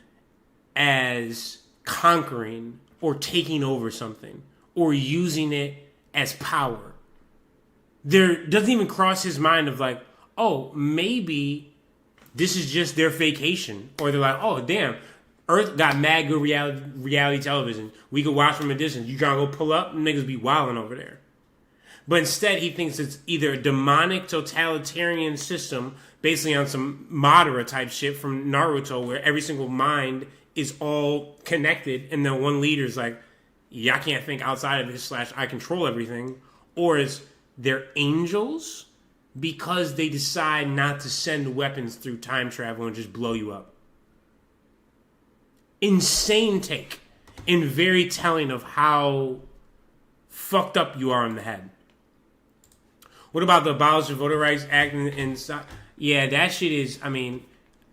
A: as conquering or taking over something or using it as power. There doesn't even cross his mind of like, oh, maybe this is just their vacation. Or they're like, oh, damn, Earth got mad good reality television. We could watch from a distance. You trying to go pull up? Niggas be wilding over there. But instead, he thinks it's either a demonic totalitarian system, basically on some Madara type shit from Naruto, where every single mind is all connected, and then one leader's like, yeah, I can't think outside of this / I control everything. Or is they're angels because they decide not to send weapons through time travel and just blow you up. Insane take, and very telling of how fucked up you are in the head. What about the Abolish the Voter Rights Act? Yeah, that shit is, I mean,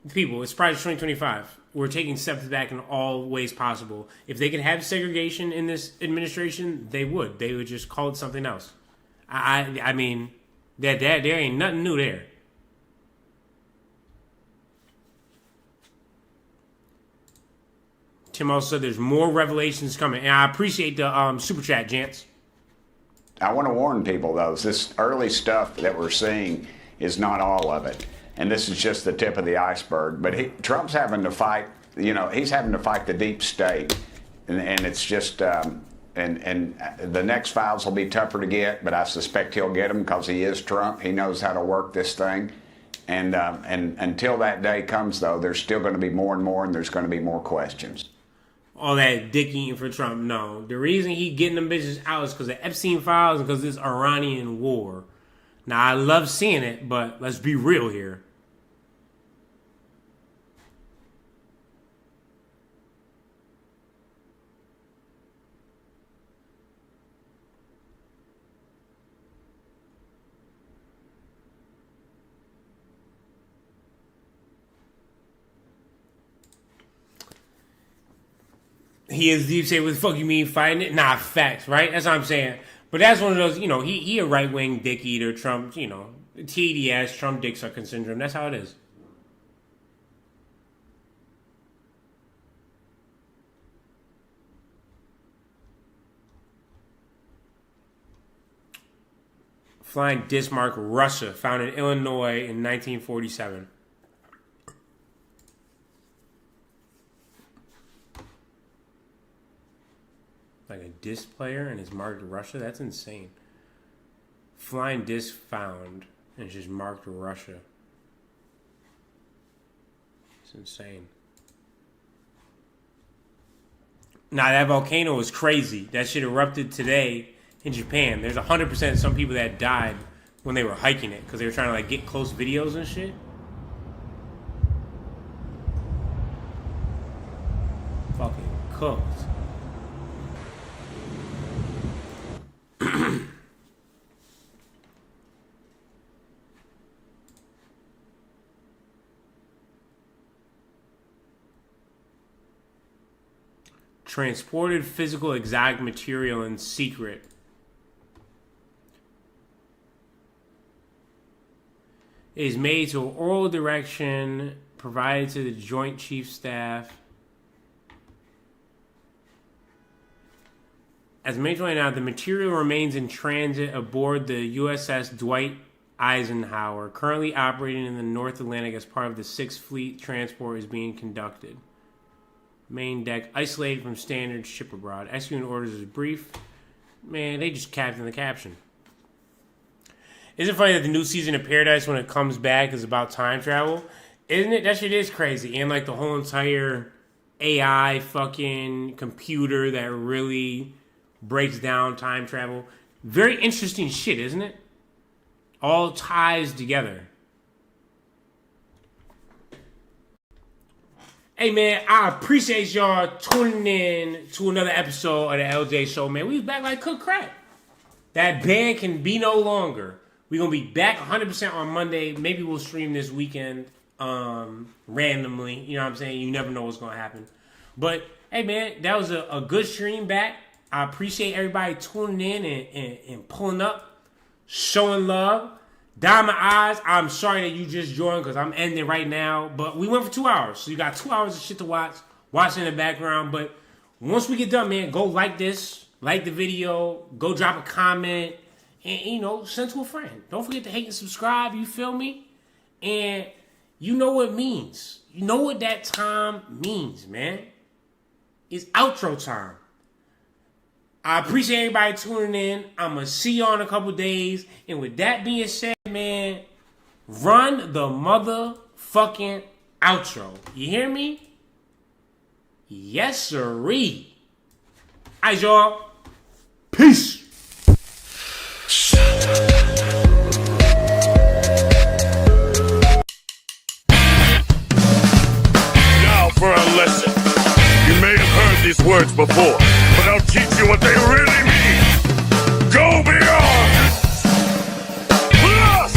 A: people, it's probably 2025. We're taking steps back in all ways possible. If they could have segregation in this administration, they would. They would just call it something else. I mean, that there ain't nothing new there. Tim also said there's more revelations coming. And I appreciate the super chat, gents.
T: I want to warn people, though, this early stuff that we're seeing is not all of it. And this is just the tip of the iceberg. But Trump's having to fight, he's having to fight the deep state. And it's just, and the next files will be tougher to get, but I suspect he'll get them because he is Trump. He knows how to work this thing. And until that day comes, though, there's still going to be more and more, and there's going to be more questions.
A: All that dick eating for Trump, no. The reason he getting them bitches out is because of Epstein files and because of this Iranian war. Now, I love seeing it, but let's be real here. he is deep state. What the fuck you mean fighting it? Nah, facts, right? That's what I'm saying. But that's one of those, he a right-wing dick eater, Trump, TDS, Trump dick sucking syndrome. That's how it is. Flying disc mark Russia, found in Illinois in 1947. Like a disc player and it's marked Russia? That's insane. Flying disc found and it's just marked Russia. It's insane. Nah, that volcano was crazy. That shit erupted today in Japan. There's 100% some people that died when they were hiking it because they were trying to like get close videos and shit. Fucking cooked. Transported physical exotic material in secret. It is made to oral direction provided to the Joint Chief Staff. As of May 29th, the material remains in transit aboard the USS Dwight Eisenhower, currently operating in the North Atlantic as part of the 6th Fleet transport is being conducted. Main deck isolated from standard ship abroad. Executing orders is brief. Man, they just capped in the caption. Isn't it funny that the new season of Paradise, when it comes back, is about time travel? Isn't it? That shit is crazy. And like the whole entire AI fucking computer that really breaks down time travel. Very interesting shit, isn't it? All ties together. Hey, man, I appreciate y'all tuning in to another episode of the LJ Show, man. We was back like cooked crap. That ban can be no longer. We're going to be back 100% on Monday. Maybe we'll stream this weekend randomly. You know what I'm saying? You never know what's going to happen. But, hey, man, that was a good stream back. I appreciate everybody tuning in and pulling up, showing love. Diamond Eyes, I'm sorry that you just joined because I'm ending right now. But we went for 2 hours. So you got 2 hours of shit to watch in the background. But once we get done, man, go like this. Like the video. Go drop a comment. And, send to a friend. Don't forget to hate and subscribe. You feel me? And you know what it means. You know what that time means, man. It's outro time. I appreciate everybody tuning in. I'm going to see y'all in a couple days. And with that being said, man, run the motherfucking outro. You hear me? Yes, sirree. All right, y'all. Peace.
G: Now for a lesson. You may have heard these words before, but I'll teach you what they really mean. Go beyond! Plus!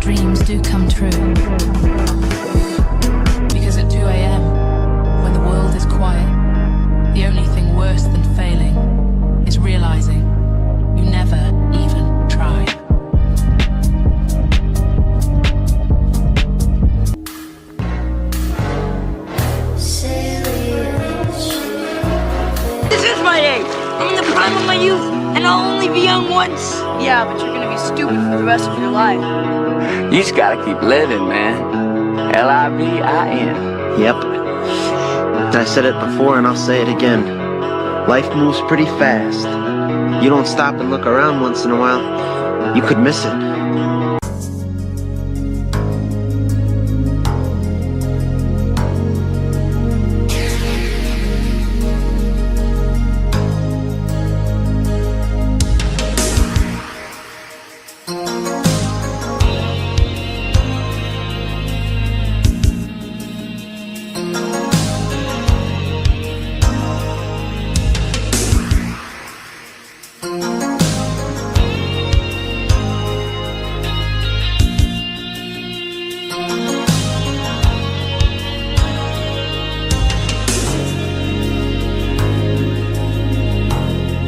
H: dreams do come true. Because at 2 a.m., when the world is quiet, the only thing worse than failing is realizing you never even tried.
W: This is my age. I'm in the prime of my youth, and I'll only be young once. Yeah, but you're gonna be stupid for the rest of your life.
X: You just gotta keep living, man. L-I-V-I-N.
Y: Yep. I said it before and I'll say it again. Life moves pretty fast. You don't stop and look around once in a while, you could miss it.